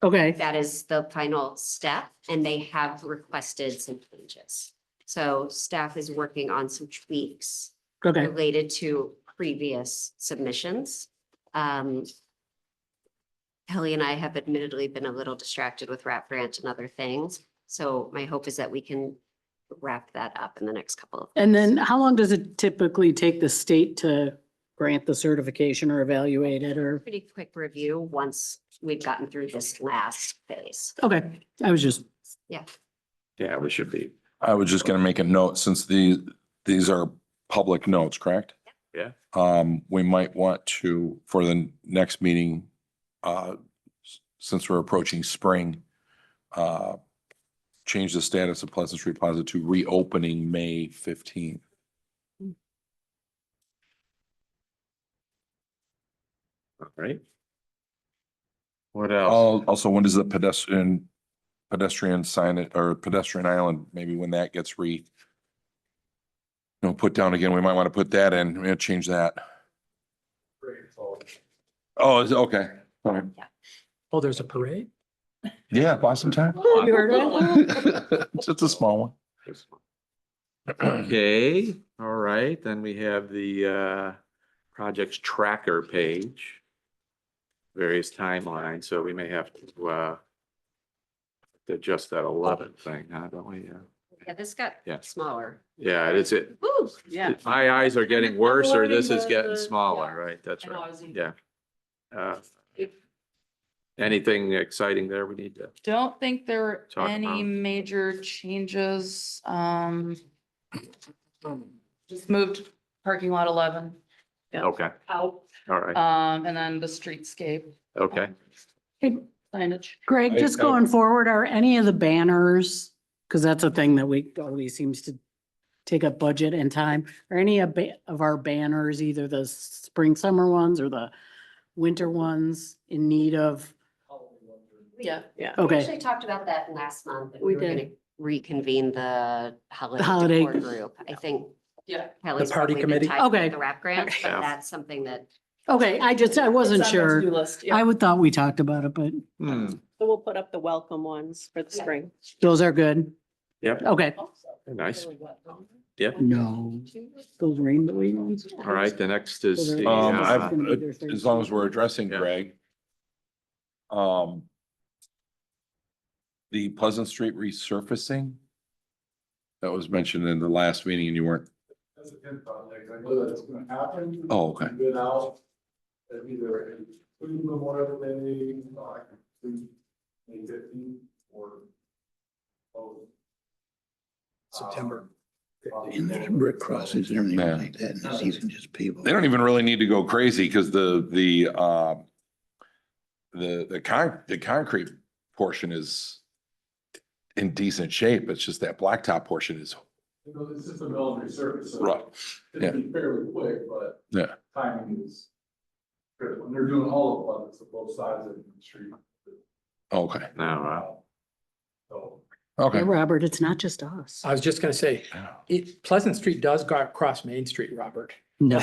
okay, That is the final step and they have requested some changes. So staff is working on some tweaks okay. related to previous submissions. Kelly and I have admittedly been a little distracted with RAP grant and other things. So my hope is that we can wrap that up in the next couple of. And weeks. then how long does it typically take the state to grant the certification or evaluate it or? Pretty quick review once we've gotten through this last phase. Okay, I was just, Yeah. yeah, we should be, I was just gonna make a note, since these are public notes, correct? yeah. We might want to, for the next meeting, since we're approaching spring, change the status of Pleasant Street Plaza to reopening May 15th. All right. What else? Also, when does the pedestrian sign it, or pedestrian island, maybe when that gets put down again, we might want to put that in, we're gonna change that. Oh, is it? Okay. All right. Oh, there's a parade? Yeah, buy some time. you heard it? Just a small one. Okay, all right, then we have the projects tracker page. Various timelines, so we may have to adjust that 11 thing, huh, don't we? Yeah, this got Yeah. smaller. Yeah, it's it. Woo! Yeah. My eyes are getting worse or this is Learning getting the- smaller, right? That's I know, I right, was even- yeah. Anything exciting there we need to? Don't think there were Talk any about. major changes. Just moved parking lot 11 Yeah. Okay, Out. all right, and then the streetscape okay. Hey, signage. Greg, just going forward, are any of the banners, because that's a thing that we always seems to take up budget and time, are any of our banners, either the spring, summer ones or the winter ones in need of? Yeah. Yeah. We Okay, actually talked about that last month. and We We were did. gonna reconvene the holiday holiday- decor group. I think Yeah. Kelly's party probably been committee? tied Okay. with the RAP grants, but Yeah. that's something that okay, I wasn't sure. List, I would thought we talked about it, but Hmm, So we'll put up the welcome ones for the spring. those are good. yep, Okay. nice, yep. No, those rainbow ones. All right, the next is the, I've, uh, as long as we're addressing Yeah. Greg. The Pleasant Street resurfacing. That was mentioned in the last meeting and you weren't. That's a good project. I know that it's gonna happen. Oh, okay. Been out. Either in Memorial Day, May 15th or. September. And there's brick crossings and everything Yeah. like that, and the season just pave. They don't even really need to go crazy because the concrete portion is in decent shape. It's just that blacktop portion is You know, it's just a military service. So rough. it'll be fairly quick, but. Yeah. Timing is critical. And they're doing all of the projects of both sides of the street. Okay, no, So. okay. Yeah, Robert, it's not just us. I was just gonna say, Pleasant Street does go across Main Street, Robert. No.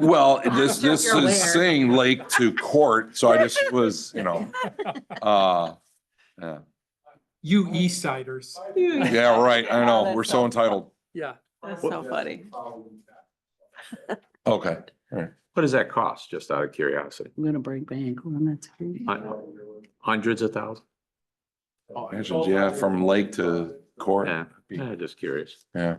Well, this You're is aware. saying Lake to Court, so I just was, yeah. You East Siders. Yeah, right. I know. We're so entitled. Yeah. That's so funny. Okay. What does that cost, just out of curiosity? I'm gonna break bank on that. Too. Hundreds of thousands? Imagine, yeah, from lake to court. Yeah, yeah, just curious. Yeah.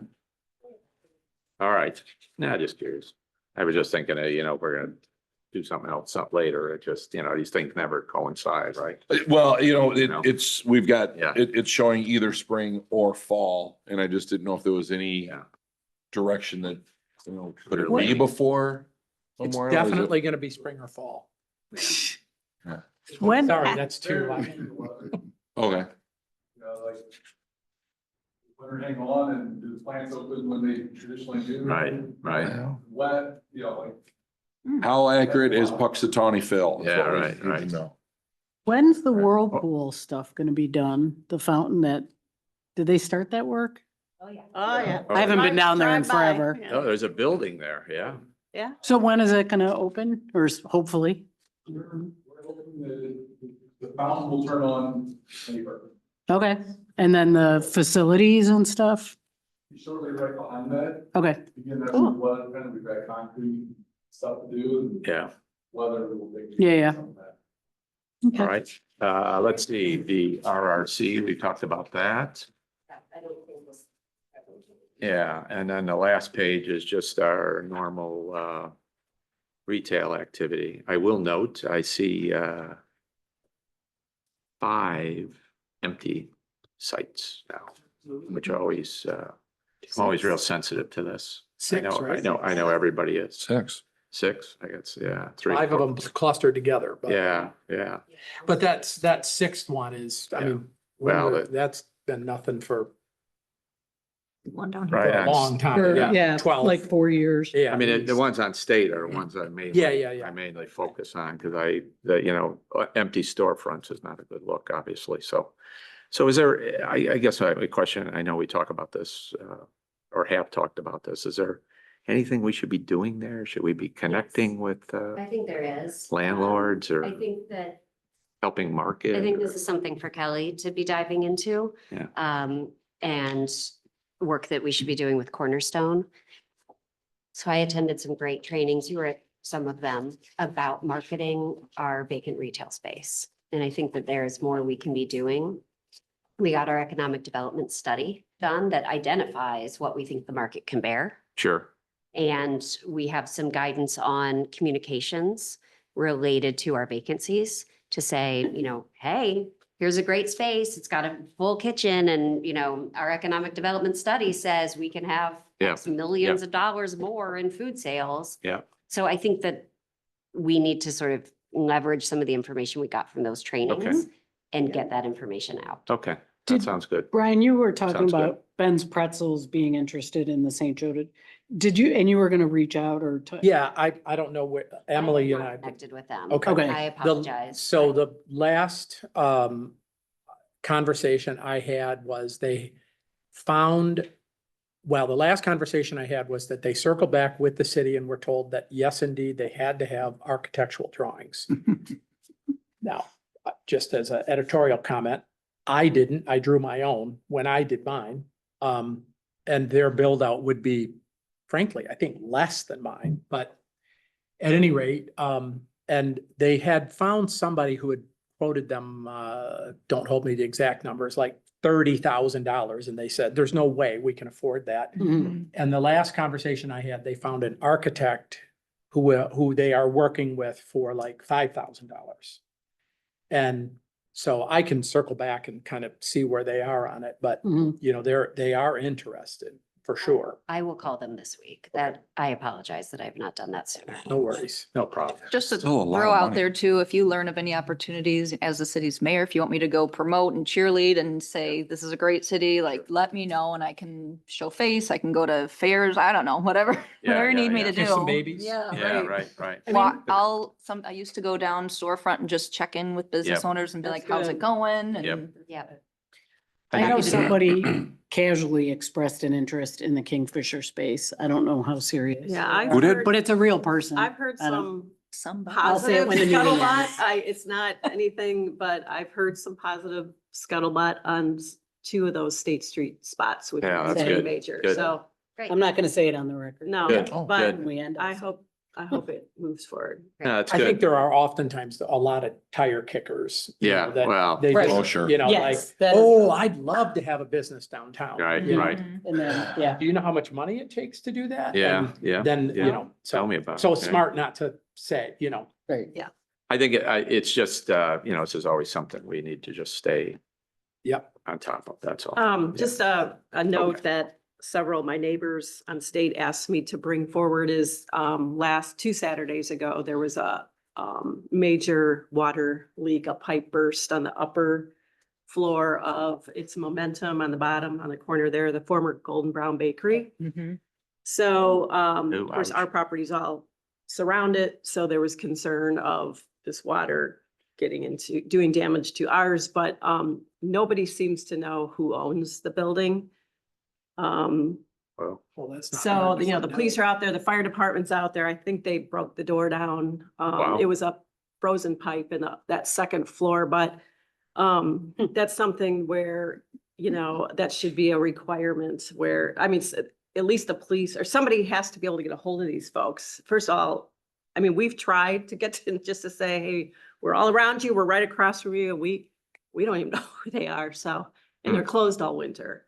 All right, nah, just curious. I was just thinking, we're gonna do something else up later. It just, these things never coincide, right? Well, know. it's, we've got, Yeah. it's showing either spring or fall, and I just didn't know if there was any Yeah. direction that, could it Well, be before? It's Memorial? Is it- definitely gonna be spring or fall. When- Sorry, that's too. Okay, You know, like, winter hang on and do the plants open when they traditionally do. Right, right. Wet, like. how accurate is Puxatawney Phil? Is Yeah, what we right, need to right. know. When's the whirlpool stuff gonna be done? The fountain did they start that work? Oh, yeah. Oh, yeah. Oh. I haven't been down there in Drive by. forever. Yeah. Oh, there's a building there, yeah. Yeah. So when is it gonna open or hopefully? We're hoping that the fountain will turn on April. Okay, and then the facilities and stuff? Shortly right behind that, Okay, again, that's Cool. weather dependent, we've got concrete stuff to do. And Yeah, weather will take. Yeah, yeah. some of that. okay. all right. Let's see, the RRC, we talked about that. I don't think this. Yeah, and then the last page is just our normal retail activity. I will note, I see 5 empty sites now, which always, I'm always real sensitive to this. Six, right? I know everybody is. 6. 6, I guess, yeah, 3. 5 of them clustered together, but. Yeah, yeah. But that sixth one is, I Yeah. mean, Well, that's been nothing for One down Right. a long time, For- yeah, 12. Like 4 years. Yeah. I mean, at the least. ones on state are the ones I mainly. Yeah, yeah, yeah. I mainly focus on because empty storefronts is not a good look, obviously. So is there, I guess I have a question. I know we talk about this, or have talked about this. Is there anything we should be doing there? Should we be connecting with, I think there is. landlords or I think that, helping market? I think this is something for Kelly to be diving into. Yeah. And work that we should be doing with Cornerstone. So I attended some great trainings, you were at some of them, about marketing our vacant retail space. And I think that there is more we can be doing. We got our economic development study done that identifies what we think the market can bear. Sure. And we have some guidance on communications related to our vacancies to say, hey, here's a great space. It's got a full kitchen and, our economic development study says we can have Yeah. X millions of dollars more in food sales. Yeah. So I think that we need to sort of leverage some of the information we got from those trainings and get that information out. Okay. That Did- sounds good. Brian, you were talking Sounds good. about Ben's Pretzels being interested in the St. Joe. Did you, and you were gonna reach out or? Yeah, I don't know where Emily I'm and not I. Connected with them. Okay. Okay. I The- apologize. So but- the last conversation I had was the last conversation I had was that they circled back with the city and were told that, yes, indeed, they had to have architectural drawings. Now, just as an editorial comment, I didn't, I drew my own when I did mine. And their build out would be, frankly, I think less than mine, but at any rate, and they had found somebody who had quoted them, don't hold me to the exact numbers, like $30,000. And they said, there's no way we can afford that. Mhm. And the last conversation I had, they found an architect who they are working with for like $5,000. And so I can circle back and kind of see where they are on it, but Mhm. they are interested for sure. I will call them this week. That, I apologize that I've not done that sooner. No worries. No problem. Just to Still a lot throw of out money. there too, if you learn of any opportunities as the city's mayor, if you want me to go promote and cheerlead and say, this is a great city, like, let me know and I can show face, I can go to fairs, I don't know, whatever, Yeah, whatever you yeah, need me yeah. to do. Kiss some babies. Yeah, Yeah, right. right. I used to go down storefront and just check in with business Yep. owners and be That's like, how's it good. going? Yep. And Yeah. I know Happy to do it. somebody casually expressed an interest in the Kingfisher space. I don't know how serious. Yeah, they I've are, Who did? heard, But it's a real person. I've heard I don't- some somebody. I'll say it positive when the meeting scuttlebutt. ends. It's not anything, but I've heard some positive scuttlebutt on 2 of those State Street spots, which Yeah, is that's pretty good. major. Good. So Great. I'm not gonna say it on the record. No, Good. Oh, but good. We end I up. hope it moves forward. Yeah, that's I think good. there are oftentimes a lot of tire kickers. you know, Yeah, that well, they Right. just, Oh, sure. You know, like, Yes, that is- oh, I'd love to have a business downtown. Right, you know. right. And then, yeah. Do you know how much money it takes to do that? Yeah, And yeah, Then, yeah. you know, Tell so, me about it. so Okay. smart not to say, you know. Right. I think it's just, this is always something we need to just stay Yep. on top of, that's all. Just a note that several of my neighbors on State asked me to bring forward is, last 2 Saturdays ago, there was a, major water leak, a pipe burst on the upper floor of its Momentum on the bottom, on the corner there, the former Golden Brown Bakery. So, Oh, of course, ouch. our properties all surround it, so there was concern of this water getting into, doing damage to ours, but, nobody seems to know who owns the building. Well, Well, that's not. So, hard to you know, the find police out. are out there, the fire department's out there. I think they broke the door down. Wow. It was a frozen pipe in that second floor, but that's something where, you know, that should be a requirement where, I mean, at least the police or somebody has to be able to get a hold of these folks. First of all, I mean, we've tried to get to just to say, hey, we're all around you, we're right across from you, and we don't even know who they are, so, and they're closed all winter.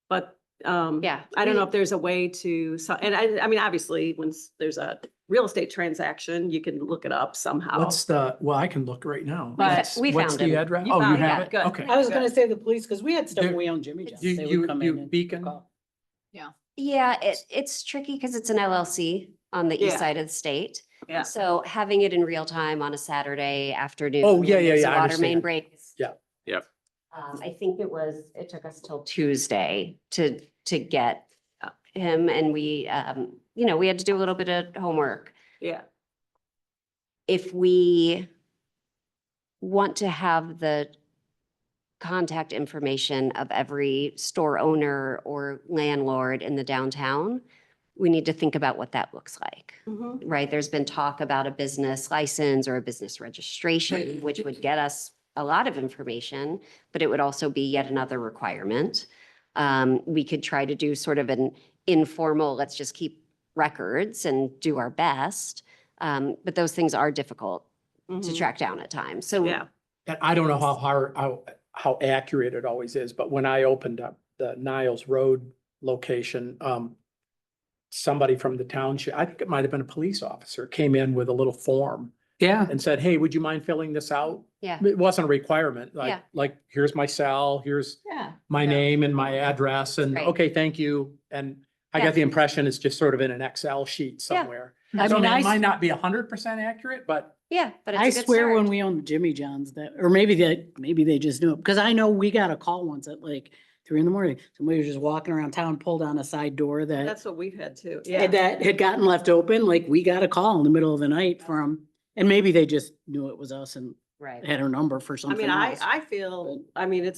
But Yeah. I don't know if there's a way to, and I mean, obviously, when there's a real estate transaction, you can look it up somehow. What's well, I can look right now. But What's- we What's found the him. address? You Oh, you found it? have Yeah, it? good. Okay. I was gonna say the police, because we had stuff when Do- we owned Jimmy John's. You, They would you, come you in and Beacon? call. Yeah, it's tricky because it's an LLC on the east Yeah. side of the state. Yeah. So having it in real time on a Saturday afternoon. Oh, when yeah, yeah, there's a yeah, I Water main understand. break. Yeah. Yep. I think it took us till Tuesday to get him and we, we had to do a little bit of homework. Yeah, If we want to have the contact information of every store owner or landlord in the downtown, we need to think about what that looks like, right? There's been talk about a business license or a business registration, which would get us a lot of information, but it would also be yet another requirement. We could try to do sort of an informal, let's just keep records and do our best. But those things are difficult to track down at times. So yeah. And I don't know how hard, how accurate it always is, but when I opened up the Niles Road location, somebody from the township, I think it might have been a police officer, came in with a little form Yeah. and said, hey, would you mind filling this out? yeah, It wasn't a requirement, Yeah. like, here's my cell, here's Yeah. my name and my address, and, Right. okay, thank you. And I Yeah. got the impression it's just sort of in an Excel sheet somewhere. I So mean, it might not be 100% accurate, but yeah, but it's I a good swear when start. we owned Jimmy John's that, or maybe they just knew it, because I know we got a call once at like 3 a.m. Somebody was just walking around town, pulled on a side door that, That's what we've had too. Yeah. that had gotten left open, like we got a call in the middle of the night from, and maybe they just knew it was us and Right. had our number for I something mean, else. I feel, I mean,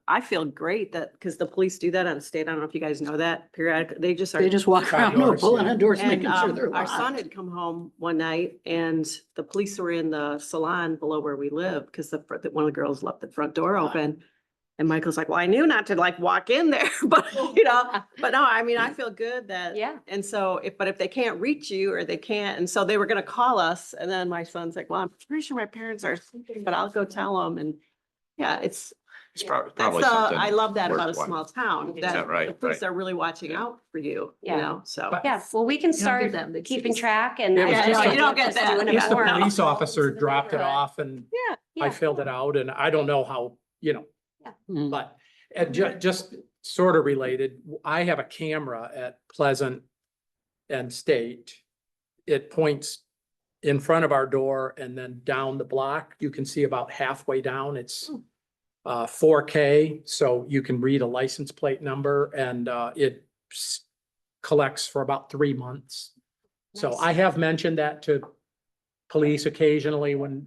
I feel great that, because the police do that on state. I don't know if you guys know that periodically. They just are. They just walk Side around, doors, pulling yeah. on doors, And making sure they're our son locked. had come home one night and the police were in the salon below where we live because one of the girls left the front door open. And Michael's like, well, I knew not to like walk in there, but but no, I mean, I feel good that. Yeah. And so if they can't reach you or they can't, and so they were gonna call us and then my son's like, well, I'm pretty sure my parents are sleeping, but I'll go tell them. And yeah, It's that's probably something. I love that about a worthwhile. small town, Yeah, that right, the police right. are really watching out for you, you Yeah. know, so. But- Yeah, well, we can start them the keeping keys. track and. It was I just just a- you don't get us that. doing a just the form. police officer dropped it off and Yeah. I Yeah. filled it out and I don't know how, Mm. but just sort of related, I have a camera at Pleasant and State. It points in front of our door and then down the block. You can see about halfway down. It's 4K, so you can read a license plate number and it collects for about 3 months. So Nice. I have mentioned that to police occasionally when,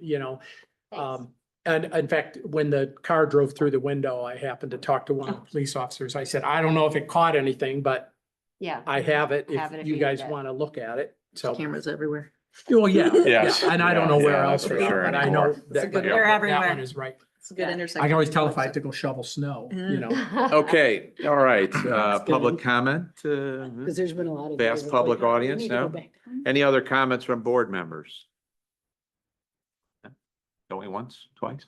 Thanks. and in fact, when the car drove through the window, I happened to talk to one of the police officers. I said, I don't know if it caught anything, but Yeah. I have it Have it if if you you guys need it. want to look at it. So, Cameras everywhere. well, yeah, Yes. yeah, and I don't know Yeah, where yeah, else, for they are, sure but I know anymore. that good- that they're one everywhere. is right. It's a good Yeah. intersection. I can always tell if I have to go shovel snow, you know. Okay, all right, That's public good. comment, Because there's been a lot of. Vast days of public like, we audience need to go now? back. any other comments from board members? Going once, twice?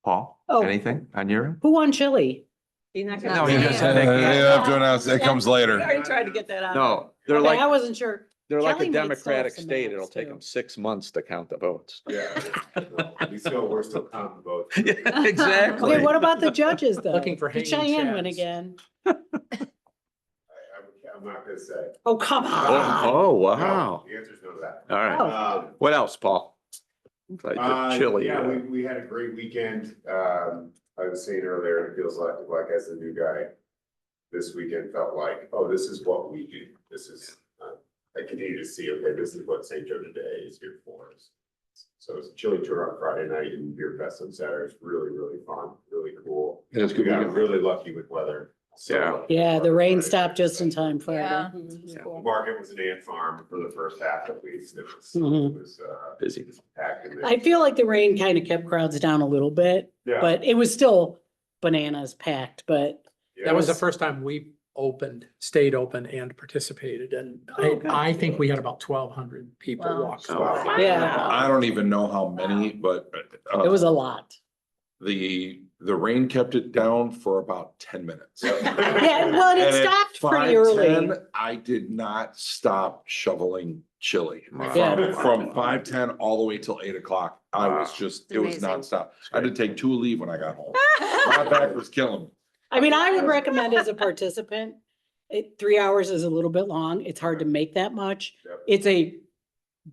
Paul, Oh. anything on your end? Who won chili? You're not No, gonna you say just it. said it. You have to announce, that comes We later. already tried to get that out. No, they're Okay, I like, wasn't sure. they're like a Kelly might still have democratic some state. maps, It'll take too. them 6 months to count the votes. Yeah. We're still counting votes. Exactly. Okay, what about the judges though? Looking for Did hanging Cheyenne win chads. again? I'm not gonna say. Oh, come Oh, on. oh, wow. The answer's no to that. All right. Oh. What else, Paul? Like the chili. Yeah, we had a great weekend. I was saying earlier, it feels like as a new guy, this weekend felt like, oh, this is what we do. This is, I continue to see, okay, this is what St. Joe today is here for us. So it's a chili tour on Friday night and beer fest on Saturday. It's really, really fun, really cool. It is We good got weekend. really lucky with weather. So Yeah. lucky Yeah, with the weather rain Friday stopped night. just in time Friday. Yeah. The market was an ant farm for the first half at least. It Mhm. was Busy. packed in there. I feel like the rain kind of kept crowds down a little bit, Yeah. but it was still bananas packed, but Yeah. That was the first time we opened, stayed open and participated, and I think we had about 1,200 people Wow. walk. Oh, through. wow. yeah, I don't even know how many, but it was a lot. the rain kept it down for about 10 minutes. Yeah, well, and it And at stopped pretty early. 5:10, I did not stop shoveling chili. Yeah. From 5:10 all the way till 8 o'clock. I was just, it was Amazing. nonstop. I had to take 2 leave when I got home. My back was killing me. I mean, I would recommend as a participant, 3 hours is a little bit long. It's hard to make that much. Yep. It's a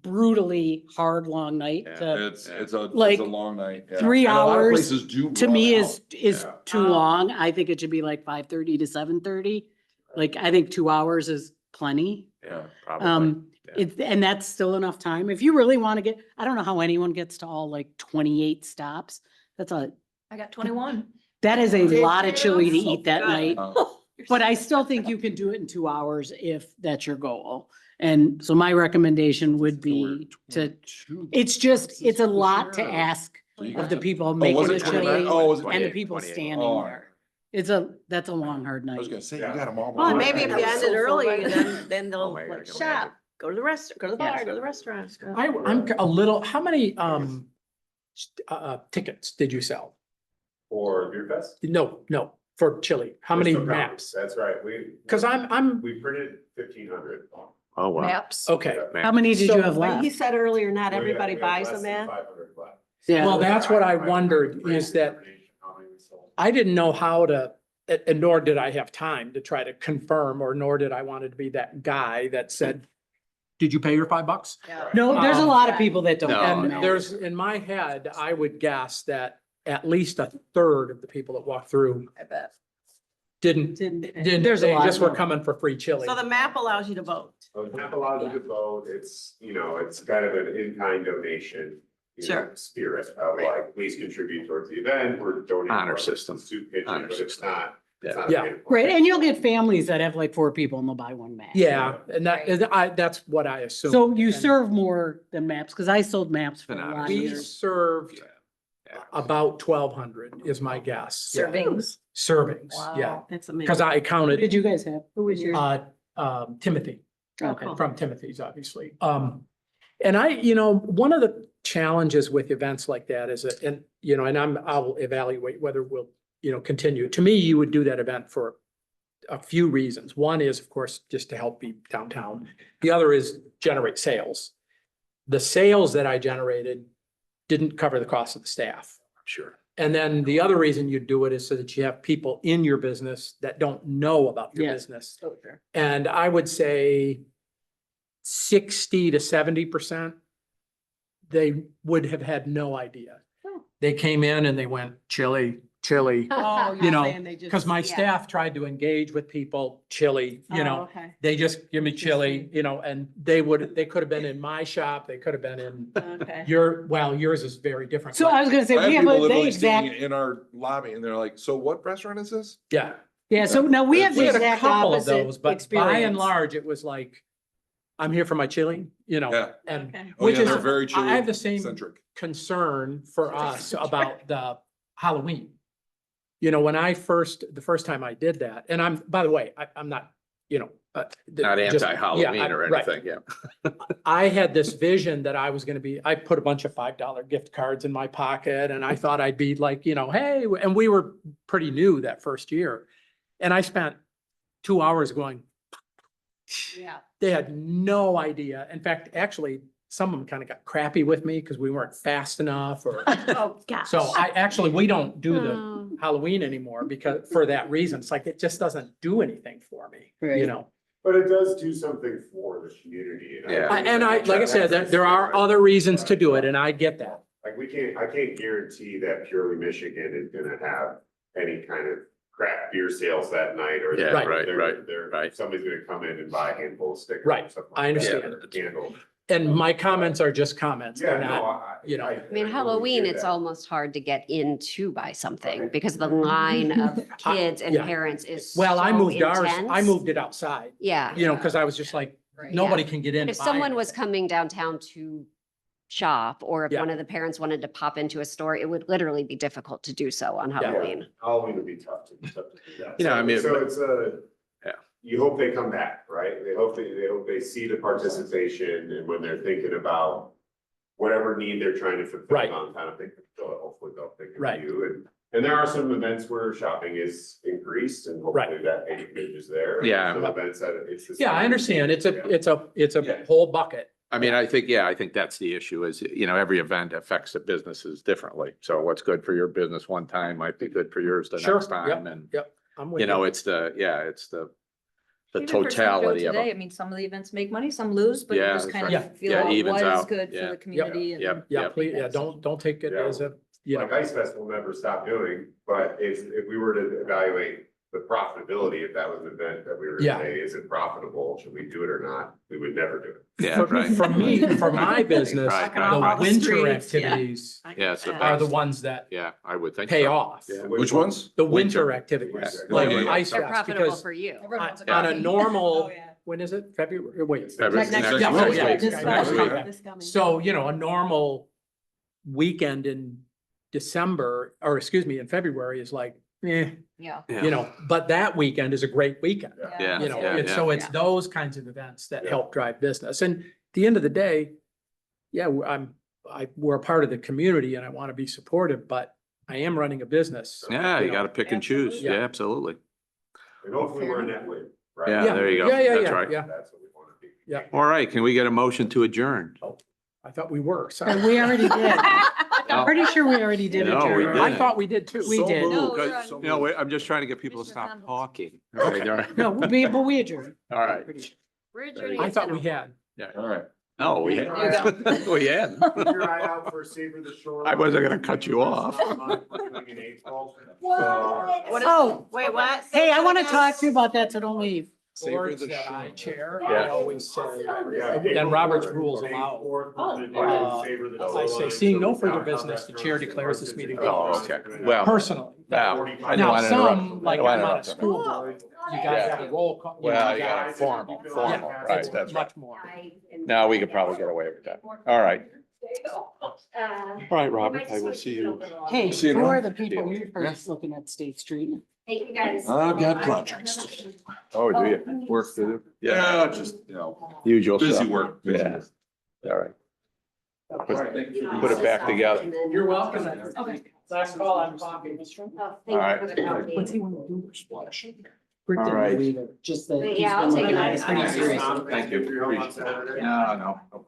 brutally hard, long night Yeah. to, It's a Like, long night. yeah. 3 And a lot of hours places do to run me out. is Yeah. too long. I think it should be like 5:30 to 7:30. Like, I think 2 hours is plenty. Yeah, probably. Yeah. And that's still enough time. If you really want to get, I don't know how anyone gets to all like 28 stops. I got 21. That is a Did lot of you? chili to So eat that good. night. But I still think you can do it in 2 hours if that's your goal. And so my recommendation would be to, it's just, it's a lot to ask of the people making was the it 29? chili Oh, was it and the 28, people 28. standing Oh. there. That's a long, hard I was night. gonna say, you got them all. Well, maybe if you That was ended so full early, right then they'll Oh my God, I like can shop, imagine. go to the restaurant, go to the bar, Yes. go to the restaurant. I'm a little, how many, tickets did you sell? For beer fest? No, for chili. How many There's no counts. maps? That's right. Cause We printed 1,500. Oh, wow. Maps. okay. How many did So- you have But he left? said earlier, not We have- everybody we have buys less them, than man. 500 left. Yeah. Well, that's what I I- wondered is that How many we sold. I didn't know how to, and nor did I have time to try to confirm, or nor did I wanted to be that guy that said, did you pay your $5? No, there's a Um, lot of people that don't. No, know. And there's, in my head, I would guess that at least a third of the people that walked through I bet. didn't, There's a they lot just were more. coming for free chili. So the map allows you to vote. So the map allows you to vote. It's, it's kind of an in-kind donation. Sure. Spirit of like, please contribute towards the event. We're donating. Honor to system. Soup kitchen, Honor but it's system. not. It's Yeah. not Yeah. paid for. Right, and you'll get families that have like 4 people and they'll buy one map. Yeah, and that's what I assumed. So you And serve more than maps, because I sold maps for a Been lot of honest. We years. served Yeah. about 1,200 is my guess. Yeah. Servings. Servings, yeah, Wow. That's amazing. because I What counted, did you guys have? Who was your? Timothy. Okay. From Timothy's, obviously. And one of the challenges with events like that is that, and I'll evaluate whether we'll, continue. To me, you would do that event for a few reasons. One is, of course, just to help be downtown. The other is generate sales. The sales that I generated didn't cover the cost of the staff. Sure. And then the other reason you do it is so that you have people in your business that don't know about your Yeah. business. And I would say 60 to 70%, they would have had no idea. Oh. They came in and they went chili, Oh, you know, because my staff tried to engage with people, chili, Okay. they just give me chili, and they could have been in my shop, they could have been in Okay. yours is very different. So but- I was gonna say, I we have have people a, the literally exact, standing in our lobby and they're like, so what restaurant is this? Yeah. yeah, so now we have We the had a exact couple of opposite those, but by and experience. large, it was like, I'm here for my chili, Yeah. and Okay. Oh, which yeah, is, they're very I have the chili same centric. concern for us about Halloween. You know, the first time I did that, and by the way, I'm not, you know. Not just- anti-Halloween yeah, or right. anything, yeah. I had this vision that I was gonna be, I put a bunch of $5 gift cards in my pocket and I thought I'd be like, you know, hey, and we were pretty new that first year. And I spent 2 hours going, Yeah. they had no idea. In fact, actually, some of them kind of got crappy with me because we weren't fast enough or. Oh, gosh. So we don't do the Oh. Halloween anymore because, for that reason, it's like, it just doesn't do anything for me, you Right. know? But it does do something for the community. Yeah. Like I said, there are other reasons to do it and I get that. Like, I can't guarantee that Purely Michigan is gonna have any kind of craft beer sales that night or. Yeah, right, they're- right. Somebody's gonna come in and buy a handful of stickers. or Right, something I like that, understand. or candle. And my comments are just comments. Yeah, They're no, not, you know. I mean, Halloween, it's almost hard to get into buy something because the line of kids and Yeah. parents is Well, I so moved ours, I intense. moved it outside, Yeah. you know, because I was just like, Right. nobody can get in. If to buy someone was anything. coming downtown to shop, or if Yeah. one of the parents wanted to pop into a store, it would literally be difficult to do so on Halloween. Halloween would be tough to do that. You know, I mean, So it's Yeah. you hope they come back, right? They hope they see the participation, and when they're thinking about whatever need they're trying to fulfill Right. downtown, I think hopefully they'll think Right. of you. And there are some events where shopping is increased, and hopefully that patronage is there. And Yeah. Some events that it's. the Yeah, I same. understand. It's Yeah. a Yeah. whole bucket. I mean, I think that's the issue is, you know, every event affects the businesses differently. So what's good for your business one time might be good for yours the Sure, next time. And, I'm with you know, it's the Even for St. Joe totality of today, I it. mean, some of the events make money, some lose, but you Yeah, just that's kind right. of feel Yeah, out evens what is out. good for Yeah. the community. and- Yep. Yeah, please, don't take it Yeah. as a, you know. Like Ice Fest will never stop doing, but if we were to evaluate the profitability, if that was an event that we were Yeah. to say, is it profitable, should we do it or not? We would never do it. Yeah, right. For me, for my business, Right, the right. winter Streets, yeah. activities Yeah, it's the are the best. ones that Yeah, I would think. pay so. off. Yeah. Which ones? The winter Winter. activities, Yeah. like Yeah, yeah, yeah. Ice They're Fest, profitable because for you. on a normal, when is it? February, wait. February- Next- next next- week. yeah, Next yeah, week. this Next coming- week. This coming. So, you know, a normal weekend in December, or excuse me, in February is like, Yeah. you know, but that weekend is a great weekend. Yeah, You know, yeah, and yeah. so it's Yeah. those kinds of events that Yeah. help drive business. And at the end of the day, yeah, we're a part of the community and I want to be supportive, but I am running a business. Yeah, you know. gotta pick and choose. Absolutely. Yeah, absolutely. And hopefully we're a net win, right? Yeah, there you go. Yeah, yeah, That's yeah, right. yeah. That's what we want to be. Yeah. All right, can we get a motion to adjourn? I thought we were, sorry. We already did. No. I'm pretty sure we already did. No, we adjourn. I didn't. thought we did too. We did. No, Good. we're on- You know, I'm just trying to get people to Commissioner stop Convos. talking. Okay, all right. No, but we adjourned. All right. Pretty sure. We're There adjourning you go. I at thought we 10:04. had. Yeah. All right. No, we There you had. go. We had. Keep your eye out for Savor the Shore. I wasn't gonna cut you off. In April. Oh, Wait, what? hey, I want to talk to you about that, so don't leave. Boards that I chair, Yeah. I always say, Yeah, and Robert's April rules fourth. allow. May 4th, we're gonna Uh, do Savor the I say, Shore. seeing no So further downtown business, the chair restaurants, declares this meeting Oh, closed. okay. Well, Personally. wow. I didn't Now, wanna interrupt. some, like I don't I'm wanna on a interrupt. school board, you guys have a roll call. Well, you got- got formal, Yeah, right, it's that's right. much more. No, we could probably get away with that. All right. All right, Robert, I will see you. Hey, See you who tomorrow. are the people you're first looking at State Street? Thank you, guys. I've got projects. Oh, do you? Work to do? Yeah, just, you know, Usual busy stuff. work. Yeah. All right. Put it back together. You're welcome. Okay. Last call, I'm talking. Oh, All right. thank you for the coffee. What's he want to do? All right. Just that. But he's yeah, I'll been take looking it. at it pretty I- I- seriously. Thank you for your help on Saturday. No, no.